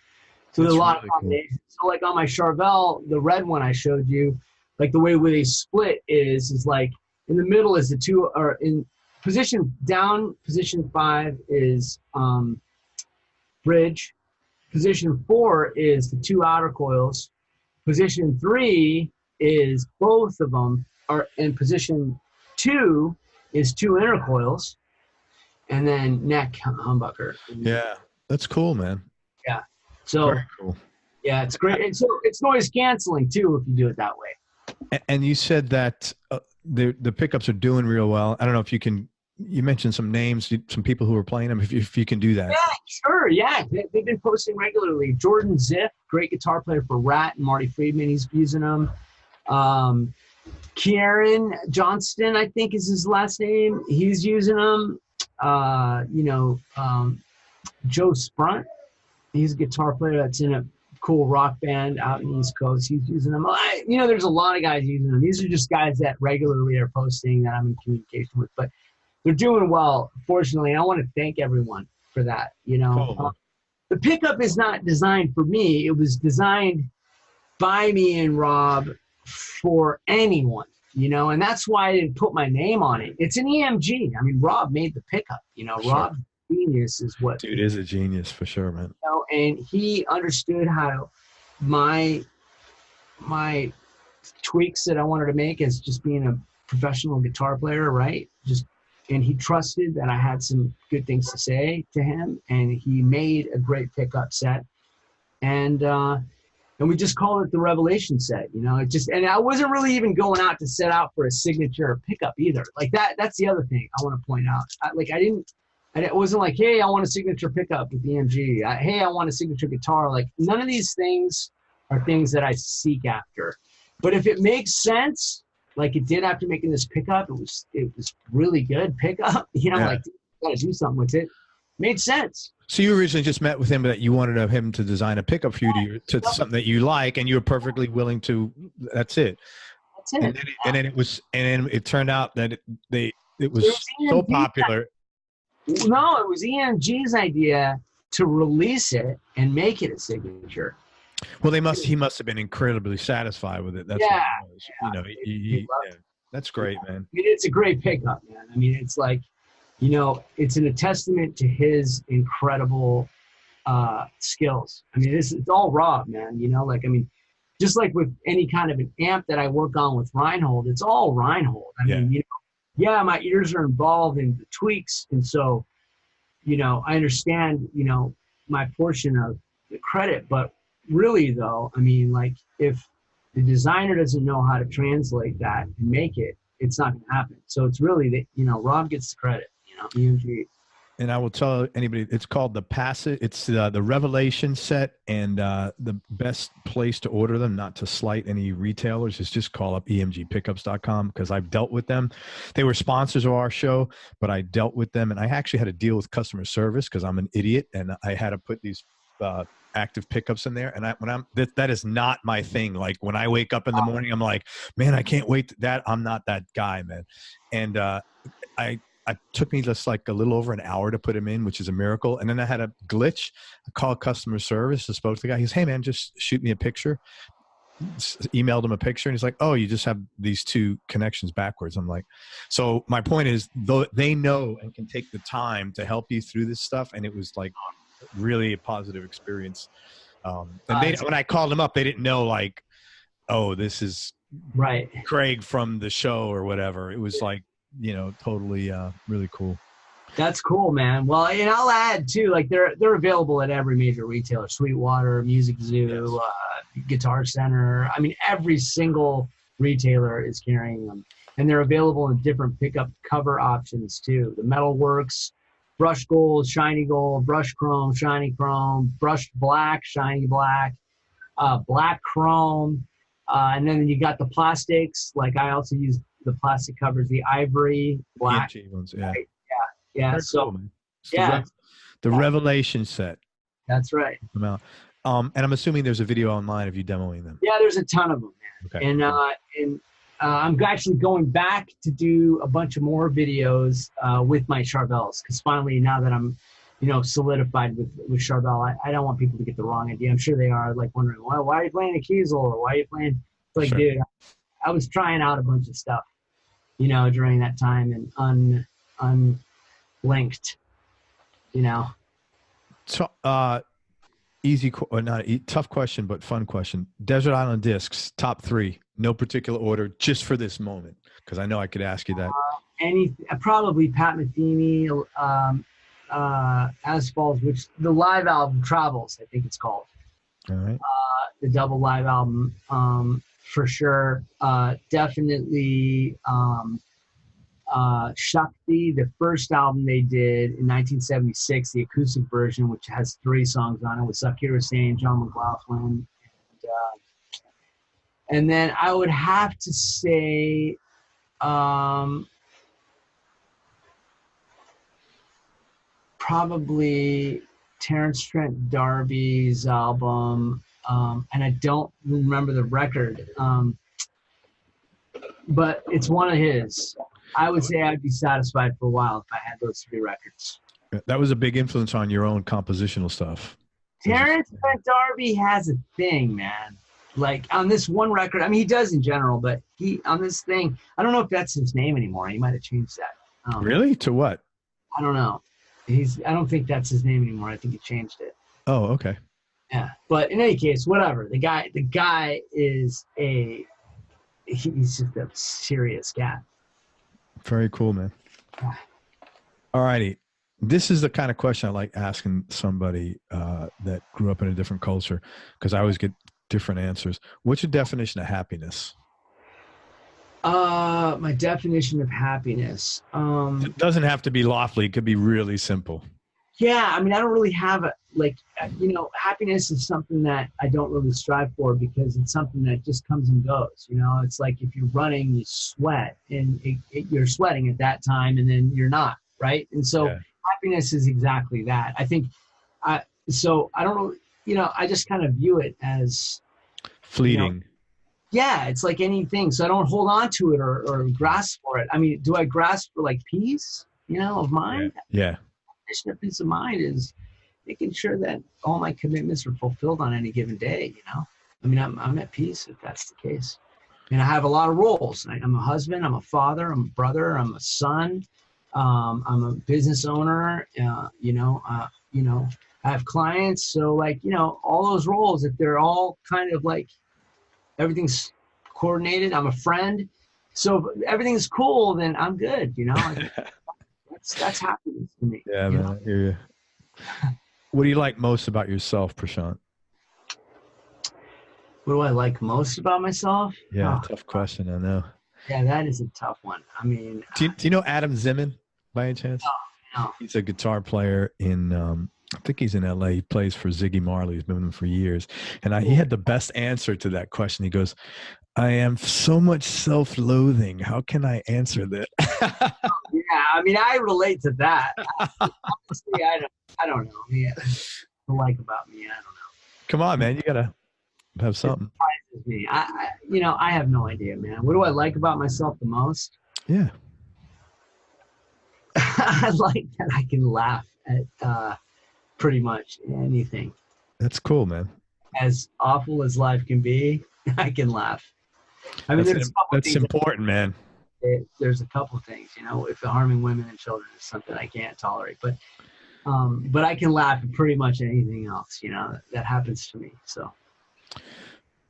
[SPEAKER 2] So there's a lot of combinations. Cool. So like on my Charvel, the red one I showed you, like the way where they split is like in the middle is the two, or in position down, position 5 is bridge. Position 4 is the 2 outer coils. Position 3 is both of them are in. Position 2 is 2 inner coils, and then neck humbucker.
[SPEAKER 1] Yeah, that's cool, man.
[SPEAKER 2] Yeah. So very cool. Yeah, it's great. And so it's noise canceling too if you do it that way.
[SPEAKER 1] And you said that the pickups are doing real well. I don't know if you mentioned some names, some people who are playing them, if you can do that.
[SPEAKER 2] Yeah, sure. Yeah. They've been posting regularly. Jordan Ziff, great guitar player for Rat and Marty Friedman, he's using them. Kieran Johnston, I think is his last name. He's using them. Joe Sprunt, he's a guitar player that's in a cool rock band out in the East Coast. He's using them. There's a lot of guys using them. These are just guys that regularly are posting that I'm in communication with, but they're doing well, fortunately. And I want to thank everyone for that.
[SPEAKER 1] Cool.
[SPEAKER 2] The pickup is not designed for me. It was designed by me and Rob for anyone, and that's why I didn't put my name on it. It's an EMG. I mean, Rob made the pickup,
[SPEAKER 1] Sure.
[SPEAKER 2] Rob's genius is what.
[SPEAKER 1] Dude is a genius for sure, man.
[SPEAKER 2] And he understood how my tweaks that I wanted to make as just being a professional guitar player, right? And he trusted that I had some good things to say to him, and he made a great pickup set. And we just called it the Revelation set, and I wasn't really even going out to set out for a signature pickup either. Like that's the other thing I want to point out. It wasn't like, hey, I want a signature pickup with the EMG. Hey, I want a signature guitar. Like, none of these things are things that I seek after. But if it makes sense, like it did after making this pickup, it was really good pickup. Like, you got to do something with it. Made sense.
[SPEAKER 1] So you originally just met with him that you wanted him to design a pickup for you to something that you like, and you were perfectly willing to. That's it.
[SPEAKER 2] That's it.
[SPEAKER 1] And then it turned out that it was so popular.
[SPEAKER 2] No, it was EMG's idea to release it and make it a signature.
[SPEAKER 1] Well, he must have been incredibly satisfied with it. That's what it was. That's great, man.
[SPEAKER 2] I mean, it's a great pickup, man. I mean, it's like, it's a testament to his incredible skills. I mean, it's all Rob, man. Just like with any kind of an amp that I work on with Reinhold, it's all Reinhold. I mean, my ears are involved in the tweaks. And so, I understand, my portion of the credit, but really though, I mean, like if the designer doesn't know how to translate that and make it, it's not going to happen. So it's really that, Rob gets the credit, EMG.
[SPEAKER 1] And I will tell anybody, it's called the Passage. It's the Revelation set, and the best place to order them, not to slight any retailers, is just call up emgpickups.com, because I've dealt with them. They were sponsors of our show, but I dealt with them, and I actually had to deal with customer service because I'm an idiot, and I had to put these active pickups in there. And that is not my thing. Like when I wake up in the morning, I'm like, man, I can't wait. I'm not that guy, man. And it took me just like a little over an hour to put him in, which is a miracle. And then I had a glitch. I called customer service. I spoke to the guy. He's, hey man, just shoot me a picture. Emailed him a picture, and he's like, oh, you just have these two connections backwards. I'm like, so my point is, though they know and can take the time to help you through this stuff. And it was like really a positive experience. And when I called them up, they didn't know like, oh, this is
[SPEAKER 2] right,
[SPEAKER 1] Craig from the show or whatever. It was like, totally really cool.
[SPEAKER 2] That's cool, man. Well, and I'll add too, like they're available at every major retailer: Sweetwater, Music Zoo, Guitar Center. I mean, every single retailer is carrying them, and they're available in different pickup cover options too. The Metalworks, Brushed Gold, Shiny Gold, Brushed Chrome, Shiny Chrome, Brushed Black, Shiny Black, Black Chrome, and then you got the plastics. Like I also use the plastic covers, the ivory, black
[SPEAKER 1] ones,
[SPEAKER 2] right? Yeah.
[SPEAKER 1] Very
[SPEAKER 2] so,
[SPEAKER 1] cool, man. The Revelation set.
[SPEAKER 2] That's right.
[SPEAKER 1] And I'm assuming there's a video online of you demoing them.
[SPEAKER 2] Yeah, there's a ton of them, man.
[SPEAKER 1] Okay.
[SPEAKER 2] And I'm actually going back to do a bunch of more videos with my Charvels, because finally, now that I'm, solidified with Charvel, I don't want people to get the wrong idea. I'm sure they are like wondering, well, why are you playing a Kiesel, or why are you playing? It's like, dude, I was trying out a bunch of stuff, during that time, and unlinked,
[SPEAKER 1] So, tough question, but fun question. Desert Island Discs, top 3, no particular order, just for this moment, because I know I could ask you that.
[SPEAKER 2] Probably Pat Metheny, Asphalt, which the live album Travels, I think it's called.
[SPEAKER 1] All right.
[SPEAKER 2] The double live album, for sure. Definitely Shakti, the first album they did in 1976, the acoustic version, which has 3 songs on it, with Zakir Hussain, John McLaughlin, and then I would have to say probably Terence Trent D'Arby's album, and I don't remember the record, but it's one of his. I would say I'd be satisfied for a while if I had those 3 records.
[SPEAKER 1] That was a big influence on your own compositional stuff.
[SPEAKER 2] Terrence Trent D'Arby has a thing, man. Like on this one record, I mean, he does in general, but on this thing, I don't know if that's his name anymore. He might have changed that.
[SPEAKER 1] Really? To what?
[SPEAKER 2] I don't know. I don't think that's his name anymore. I think he changed it.
[SPEAKER 1] Oh, okay.
[SPEAKER 2] Yeah, but in any case, whatever. The guy is he's just a serious guy.
[SPEAKER 1] Very cool, man. All righty. This is the kind of question I like asking somebody that grew up in a different culture, because I always get different answers. What's your definition of happiness?
[SPEAKER 2] My definition of happiness.
[SPEAKER 1] It doesn't have to be lofty. It could be really simple.
[SPEAKER 2] Yeah, I mean, I don't really have happiness is something that I don't really strive for, because it's something that just comes and goes. It's like if you're running, you sweat, and you're sweating at that time, and then you're not, right? And so happiness is exactly that. I think, so I don't know, I just kind of view it as
[SPEAKER 1] fleeting.
[SPEAKER 2] Yeah, it's like anything. So I don't hold on to it or grasp for it. I mean, do I grasp for like peace, of mind?
[SPEAKER 1] Yeah.
[SPEAKER 2] A peace of mind is making sure that all my commitments are fulfilled on any given day. I mean, I'm at peace if that's the case. And I have a lot of roles. I'm a husband, I'm a father, I'm a brother, I'm a son, I'm a business owner. I have clients. So all those roles, if they're all kind of like everything's coordinated, I'm a friend. So if everything's cool, then I'm good. That's happiness to me.
[SPEAKER 1] Yeah, man. I hear you. What do you like most about yourself, Prashant?
[SPEAKER 2] What do I like most about myself?
[SPEAKER 1] Yeah, tough question, I know.
[SPEAKER 2] Yeah, that is a tough one. I mean,
[SPEAKER 1] do you know Adam Zimmern by any chance?
[SPEAKER 2] No.
[SPEAKER 1] He's a guitar player in, I think he's in LA. He plays for Ziggy Marley. He's been with him for years. And he had the best answer to that question. He goes, I am so much self-loathing. How can I answer that?
[SPEAKER 2] Yeah, I mean, I relate to that. Honestly, I don't know. Yeah, what I like about me, I don't know.
[SPEAKER 1] Come on, man. You got to have something.
[SPEAKER 2] It surprises me. I have no idea, man. What do I like about myself the most?
[SPEAKER 1] Yeah.
[SPEAKER 2] I like that I can laugh at pretty much anything.
[SPEAKER 1] That's cool, man.
[SPEAKER 2] As awful as life can be, I can laugh. I mean,
[SPEAKER 1] that's important, man.
[SPEAKER 2] There's a couple of things, if harming women and children is something I can't tolerate, but I can laugh at pretty much anything else, that happens to me. So,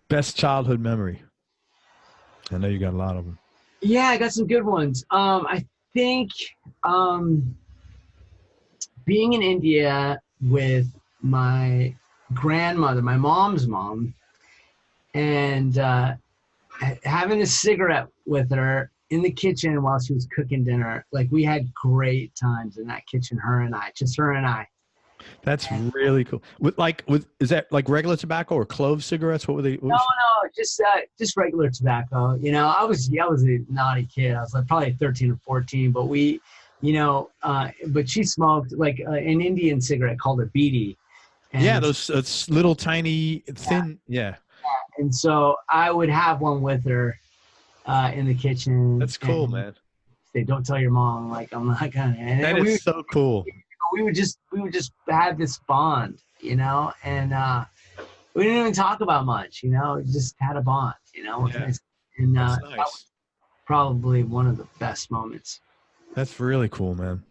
[SPEAKER 1] best childhood memory. I know you got a lot of them.
[SPEAKER 2] Yeah, I got some good ones. I think being in India with my grandmother, my mom's mom, and having a cigarette with her in the kitchen while she was cooking dinner. Like, we had great times in that kitchen, just her and I.
[SPEAKER 1] That's really cool. Is that like regular tobacco or clove cigarettes? What were they?
[SPEAKER 2] No, just regular tobacco. I was a naughty kid. I was like probably 13 or 14, but but she smoked like an Indian cigarette called a beedi.
[SPEAKER 1] Yeah, those little tiny thin. Yeah.
[SPEAKER 2] And so I would have one with her in the kitchen.
[SPEAKER 1] That's cool, man.
[SPEAKER 2] Say, don't tell your mom. Like, I'm not gonna.
[SPEAKER 1] That is so cool.
[SPEAKER 2] We would just have this bond, and we didn't even talk about much, we just had a bond,
[SPEAKER 1] Yeah.
[SPEAKER 2] And
[SPEAKER 1] that's
[SPEAKER 2] that
[SPEAKER 1] nice.
[SPEAKER 2] was probably one of the best moments.
[SPEAKER 1] That's really cool, man.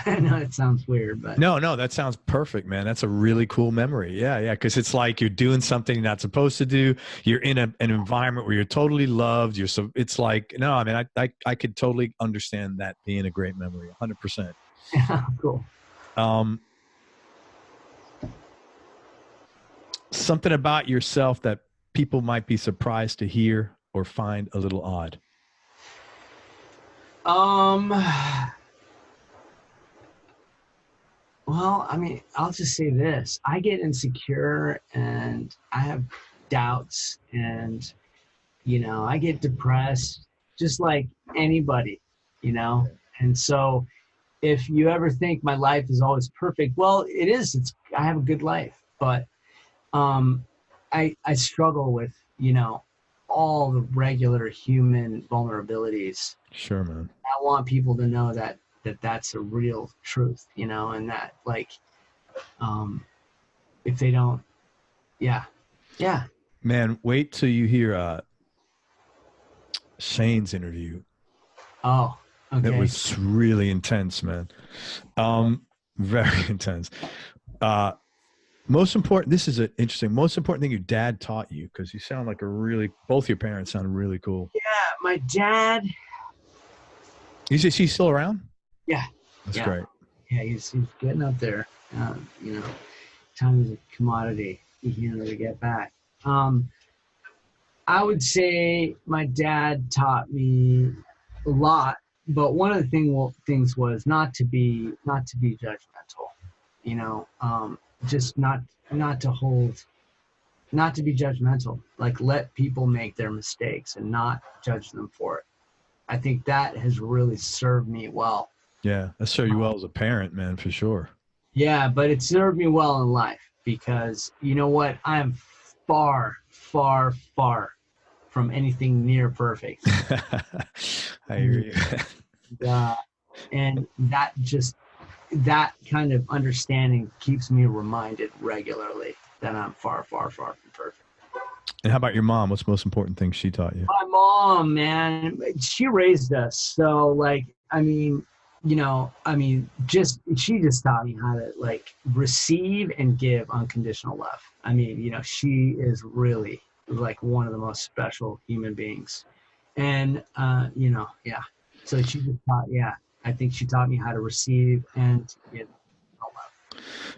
[SPEAKER 2] I know it sounds weird, but
[SPEAKER 1] no, that sounds perfect, man. That's a really cool memory. Yeah, because it's like you're doing something you're not supposed to do. You're in an environment where you're totally loved. It's like, no, I mean, I could totally understand that being a great memory, 100%.
[SPEAKER 2] Yeah, cool.
[SPEAKER 1] Something about yourself that people might be surprised to hear or find a little odd.
[SPEAKER 2] Well, I mean, I'll just say this. I get insecure and I have doubts and, I get depressed just like anybody, And so if you ever think my life is always perfect, well, it is. I have a good life, but I struggle with, you know, all the regular human vulnerabilities.
[SPEAKER 1] Sure, man.
[SPEAKER 2] I want people to know that that's a real truth, you know, and that like, if they don't, yeah.
[SPEAKER 1] Man, wait till you hear Shane's interview.
[SPEAKER 2] Oh, okay.
[SPEAKER 1] It was really intense, man. Very intense. Most important, this is interesting. Most important thing your dad taught you, because you sound like both your parents sound really cool.
[SPEAKER 2] Yeah, my dad.
[SPEAKER 1] Is he still around?
[SPEAKER 2] Yeah.
[SPEAKER 1] That's great.
[SPEAKER 2] Yeah, he's getting up there. You know, time is a commodity, you know, to get back. I would say my dad taught me a lot, but one of the things was not to be judgmental, you know, just not to be judgmental, like let people make their mistakes and not judge them for it. I think that has really served me well.
[SPEAKER 1] Yeah, that served you well as a parent, man, for sure.
[SPEAKER 2] Yeah, but it served me well in life because you know what? I'm far, far, far from anything near perfect.
[SPEAKER 1] I hear you.
[SPEAKER 2] And that kind of understanding keeps me reminded regularly that I'm far, far, far from perfect.
[SPEAKER 1] And how about your mom? What's the most important thing she taught you?
[SPEAKER 2] My mom, man, she raised us. So like, I mean, you know, she just taught me how to like receive and give unconditional love. I mean, you know, she is really like one of the most special human beings. And, you know, yeah. So she just taught, I think she taught me how to receive and give love.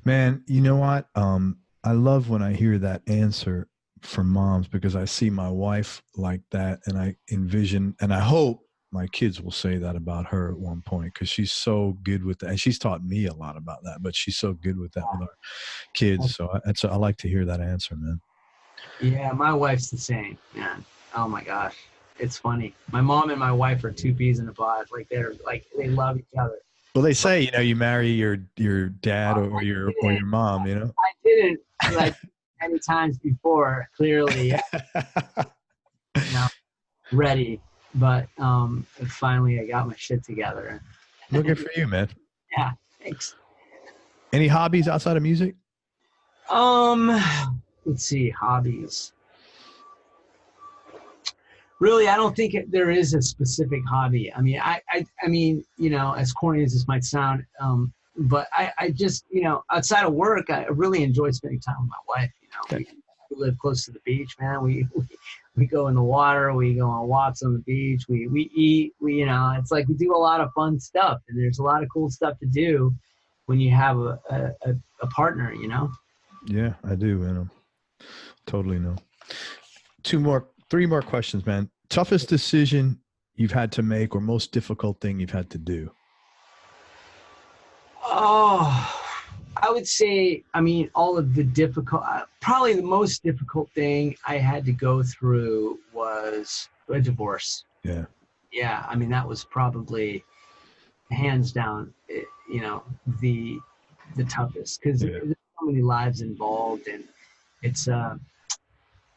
[SPEAKER 1] Man, you know what? I love when I hear that answer from moms because I see my wife like that and I envision, and I hope my kids will say that about her at one point because she's so good with that. And she's taught me a lot about that, but she's so good with that with our kids. So I like to hear that answer, man.
[SPEAKER 2] Yeah, my wife's the same, man. Oh my gosh. It's funny. My mom and my wife are two peas in a pod. Like they love each other.
[SPEAKER 1] Well, they say, you know, you marry your dad or your mom, you know.
[SPEAKER 2] I didn't like many times before, clearly. You know, ready. But finally I got my shit together.
[SPEAKER 1] Looking for you, man.
[SPEAKER 2] Yeah, thanks.
[SPEAKER 1] Any hobbies outside of music?
[SPEAKER 2] Let's see, hobbies. Really, I don't think there is a specific hobby. I mean, I mean, you know, as corny as this might sound, but I just, you know, outside of work, I really enjoy spending time with my wife. You know,
[SPEAKER 1] Okay.
[SPEAKER 2] we live close to the beach, man. We go in the water, we go on walks on the beach, we eat, you know, it's like we do a lot of fun stuff, and there's a lot of cool stuff to do when you have a partner, you know.
[SPEAKER 1] Yeah, I do, man. Totally know. 3 more questions, man. Toughest decision you've had to make or most difficult thing you've had to do?
[SPEAKER 2] Oh, I would say, I mean, all of the probably the most difficult thing I had to go through was a divorce.
[SPEAKER 1] Yeah.
[SPEAKER 2] Yeah, I mean, that was probably hands down, you know, the toughest because there's so many lives involved, and it's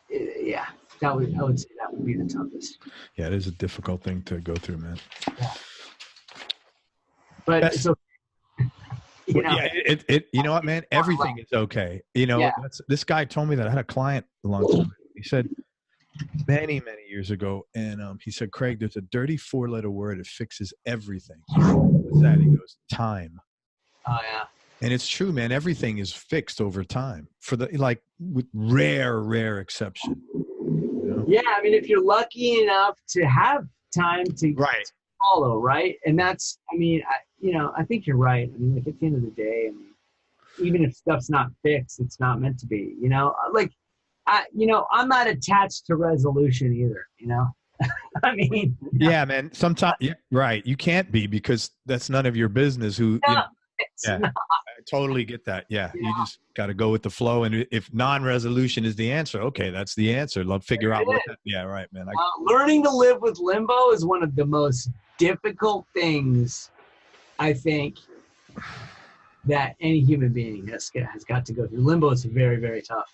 [SPEAKER 2] yeah. I would say that would be the toughest.
[SPEAKER 1] Yeah, it is a difficult thing to go through, man.
[SPEAKER 2] Yeah. But it's okay. You know?
[SPEAKER 1] Yeah, you know what, man? Everything is okay. You know, this guy told me that. I had a client a long time ago. He said many, many years ago, and he said, Craig, there's a dirty 4-letter word that fixes everything. What's that? He goes, time.
[SPEAKER 2] Oh, yeah.
[SPEAKER 1] And it's true, man. Everything is fixed over time with rare exception. You know?
[SPEAKER 2] Yeah, I mean, if you're lucky enough to have time to follow, right? And that's, I mean, I think you're right. I mean, like at the end of the day, I mean, even if stuff's not fixed, it's not meant to be, you know? Like, I'm not attached to resolution either, you know? I mean.
[SPEAKER 1] Yeah, man. Sometimes, right. You can't be because that's none of your business I totally get that. Yeah. You just got to go with the flow. And if non-resolution is the answer, okay, that's the answer. Love figure out what that. Yeah, right, man.
[SPEAKER 2] Learning to live with limbo is one of the most difficult things, I think, that any human being has got to go through. Limbo is very, very tough.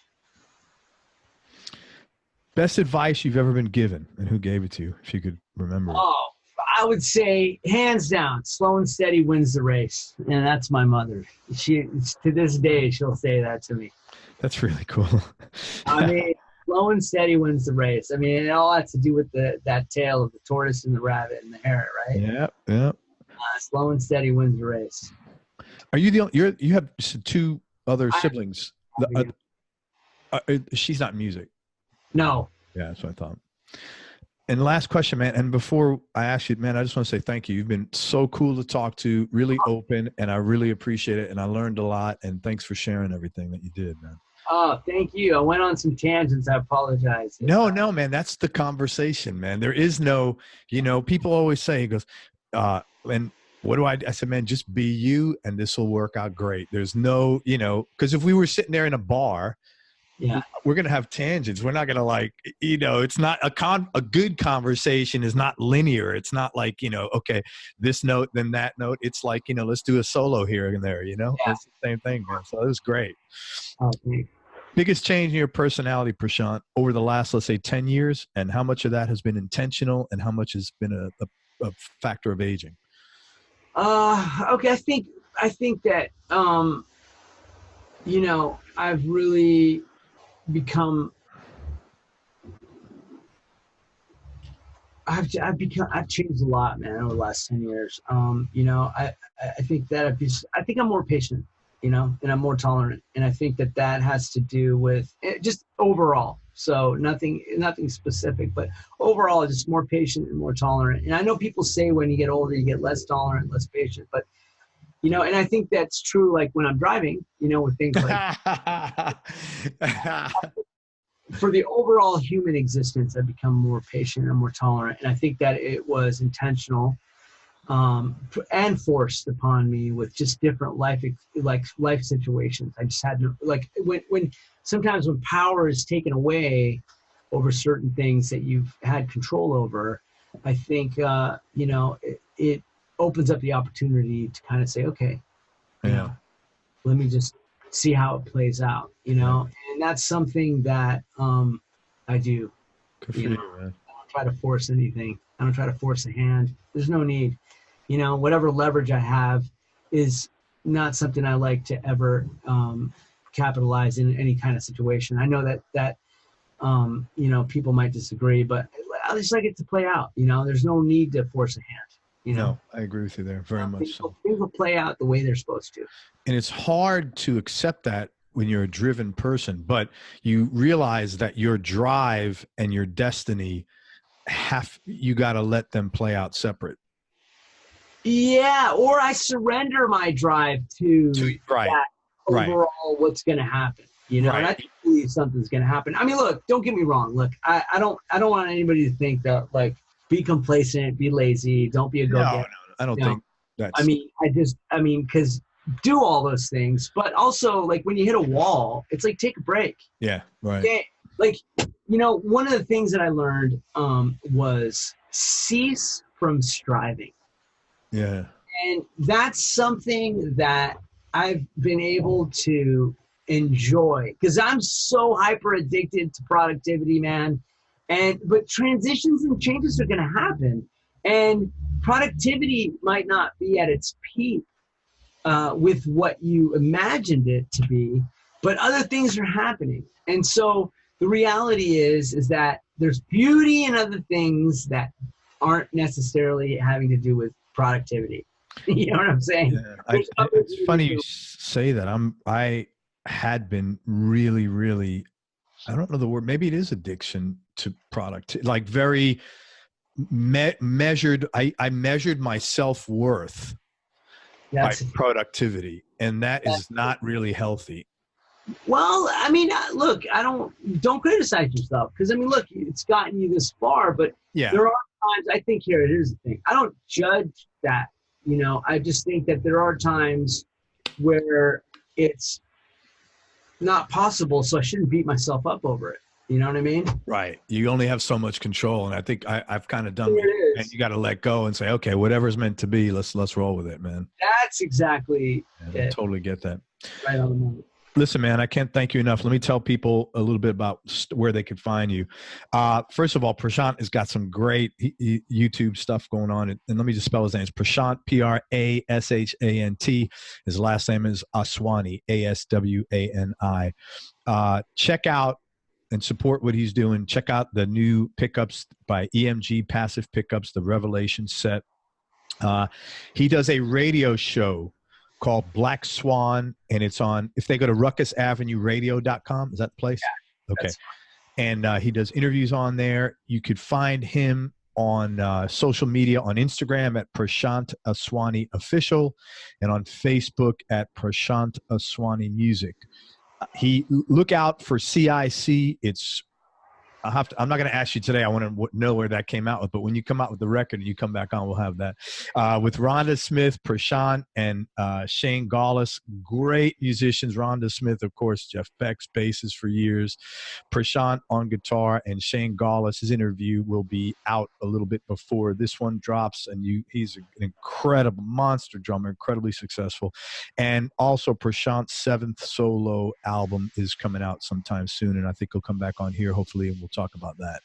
[SPEAKER 1] Best advice you've ever been given, and who gave it to you, if you could remember it?
[SPEAKER 2] Oh, I would say hands down, slow and steady wins the race. And that's my mother. She, to this day, she'll say that to me.
[SPEAKER 1] That's really cool.
[SPEAKER 2] I mean, slow and steady wins the race. I mean, it all has to do with that tale of the tortoise and the rabbit and the hare, right?
[SPEAKER 1] Yeah, yeah.
[SPEAKER 2] Slow and steady wins the race.
[SPEAKER 1] Are you the only, you have two other siblings? She's not in music.
[SPEAKER 2] No.
[SPEAKER 1] Yeah, that's what I thought. And last question, man. And before I ask you, man, I just want to say thank you. You've been so cool to talk to, really open, and I really appreciate it. And I learned a lot. And thanks for sharing everything that you did, man.
[SPEAKER 2] Oh, thank you. I went on some tangents. I apologize.
[SPEAKER 1] No, man. That's the conversation, man. There is no, people always say, he goes, and what do I said, man, just be you and this will work out great. There's no, because if we were sitting there in a bar,
[SPEAKER 2] yeah,
[SPEAKER 1] we're going to have tangents. We're not going to it's not a good conversation is not linear. It's not like, okay, this note, then that note. It's like, let's do a solo here and there, Yeah. It's the same thing, man. So it was great.
[SPEAKER 2] Okay.
[SPEAKER 1] Biggest change in your personality, Prashant, over the last, let's say 10 years, and how much of that has been intentional and how much has been a factor of aging?
[SPEAKER 2] Okay. I think that, I've really I've changed a lot, man, over the last 10 years. I think that I think I'm more patient, and I'm more tolerant. And I think that has to do with just overall. So nothing specific, but overall, just more patient and more tolerant. And I know people say when you get older, you get less tolerant, less patient, but and I think that's true. Like when I'm driving, with things like for the overall human existence, I've become more patient and more tolerant. And I think that it was intentional and forced upon me with just different life situations. I just had to, when sometimes when power is taken away over certain things that you've had control over, I think, it opens up the opportunity to kind of say, okay, let me just see how it plays out, and that's something that I do.
[SPEAKER 1] Good for you, man.
[SPEAKER 2] I don't try to force anything. I don't try to force a hand. There's no need. Whatever leverage I have is not something I like to ever capitalize in any kind of situation. I know that people might disagree, but I just like it to play out. There's no need to force a hand.
[SPEAKER 1] No, I agree with you there very much.
[SPEAKER 2] Things will play out the way they're supposed to.
[SPEAKER 1] And it's hard to accept that when you're a driven person, but you realize that your drive and your destiny you got to let them play out separate.
[SPEAKER 2] Yeah. Or I surrender my drive to that overall what's going to happen, and I believe something's going to happen. I mean, look, don't get me wrong. Look, I don't want anybody to think that be complacent, be lazy, don't be a go-getter.
[SPEAKER 1] No, I don't think that's.
[SPEAKER 2] Because do all those things, but also when you hit a wall, it's like take a break.
[SPEAKER 1] Yeah, right.
[SPEAKER 2] Okay? One of the things that I learned was cease from striving.
[SPEAKER 1] Yeah.
[SPEAKER 2] And that's something that I've been able to enjoy because I'm so hyper addicted to productivity, man. But transitions and changes are going to happen, and productivity might not be at its peak with what you imagined it to be, but other things are happening. And so the reality is that there's beauty in other things that aren't necessarily having to do with productivity. You know what I'm saying?
[SPEAKER 1] Yeah. It's funny you say that. I had been really, really, I don't know the word, maybe it is addiction to product, very measured. I measured my self-worth by productivity, and that is not really healthy.
[SPEAKER 2] Well, I mean, look, don't criticize yourself because look, it's gotten you this far, but there are times I think here's the thing. I don't judge that, I just think that there are times where it's not possible, so I shouldn't beat myself up over it. You know what I mean? Right.
[SPEAKER 1] You only have so much control, and I think I've kind of done that. And you got to let go and say, okay, whatever's meant to be, let's roll with it, man.
[SPEAKER 2] That's exactly
[SPEAKER 1] it. I totally get that.
[SPEAKER 2] Right on the moment.
[SPEAKER 1] Listen, man, I can't thank you enough. Let me tell people a little bit about where they can find you. First of all, Prashant has got some great YouTube stuff going on. And let me just spell his name. It's Prashant, Prashant. His last name is Aswani, Aswani. Check out and support what he's doing. Check out the new pickups by EMG Passive Pickups, the Revelation set. He does a radio show called Black Swan, and it's on, if they go to ruckusavenueradio.com, is that the place? Yeah, okay. And he does interviews on there. You could find him on social media, on Instagram at Prashant Aswani Official, and on Facebook at Prashant Aswani Music. Look out for CIC. I'm not going to ask you today. I want to know where that came out with, but when you come out with the record and you come back on, we'll have that. With Rhonda Smith, Prashant, and Shane Gaalaas, great musicians. Rhonda Smith, of course, Jeff Beck's bassist for years. Prashant on guitar, and Shane Gaalaas, his interview will be out a little bit before this one drops. And he's an incredible monster drummer, incredibly successful. And also Prashant's 7th solo album is coming out sometime soon, and I think he'll come back on here, hopefully, and we'll talk about that.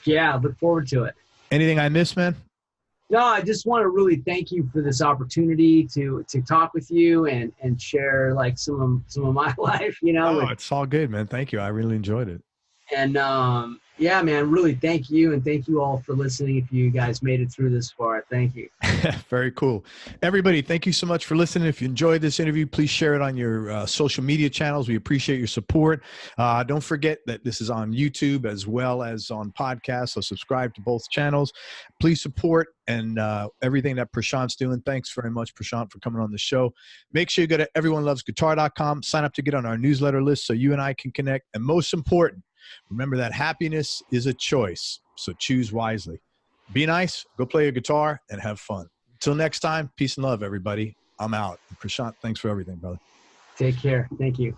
[SPEAKER 2] Yeah, look forward to it.
[SPEAKER 1] Anything I missed, man?
[SPEAKER 2] No, I just want to really thank you for this opportunity to talk with you and share like some of my life, you know.
[SPEAKER 1] Oh, it's all good, man. Thank you. I really enjoyed it.
[SPEAKER 2] And yeah, man, really thank you, and thank you all for listening. If you guys made it through this far, thank you.
[SPEAKER 1] Very cool. Everybody, thank you so much for listening. If you enjoyed this interview, please share it on your social media channels. We appreciate your support. Don't forget that this is on YouTube as well as on podcasts, so subscribe to both channels. Please support and everything that Prashant's doing. Thanks very much, Prashant, for coming on the show. Make sure you go to everyonelovesguitar.com, sign up to get on our newsletter list so you and I can connect. And most important, remember that happiness is a choice, so choose wisely. Be nice, go play your guitar, and have fun. Until next time, peace and love, everybody. I'm out. Prashant, thanks for everything, brother.
[SPEAKER 2] Take care. Thank you.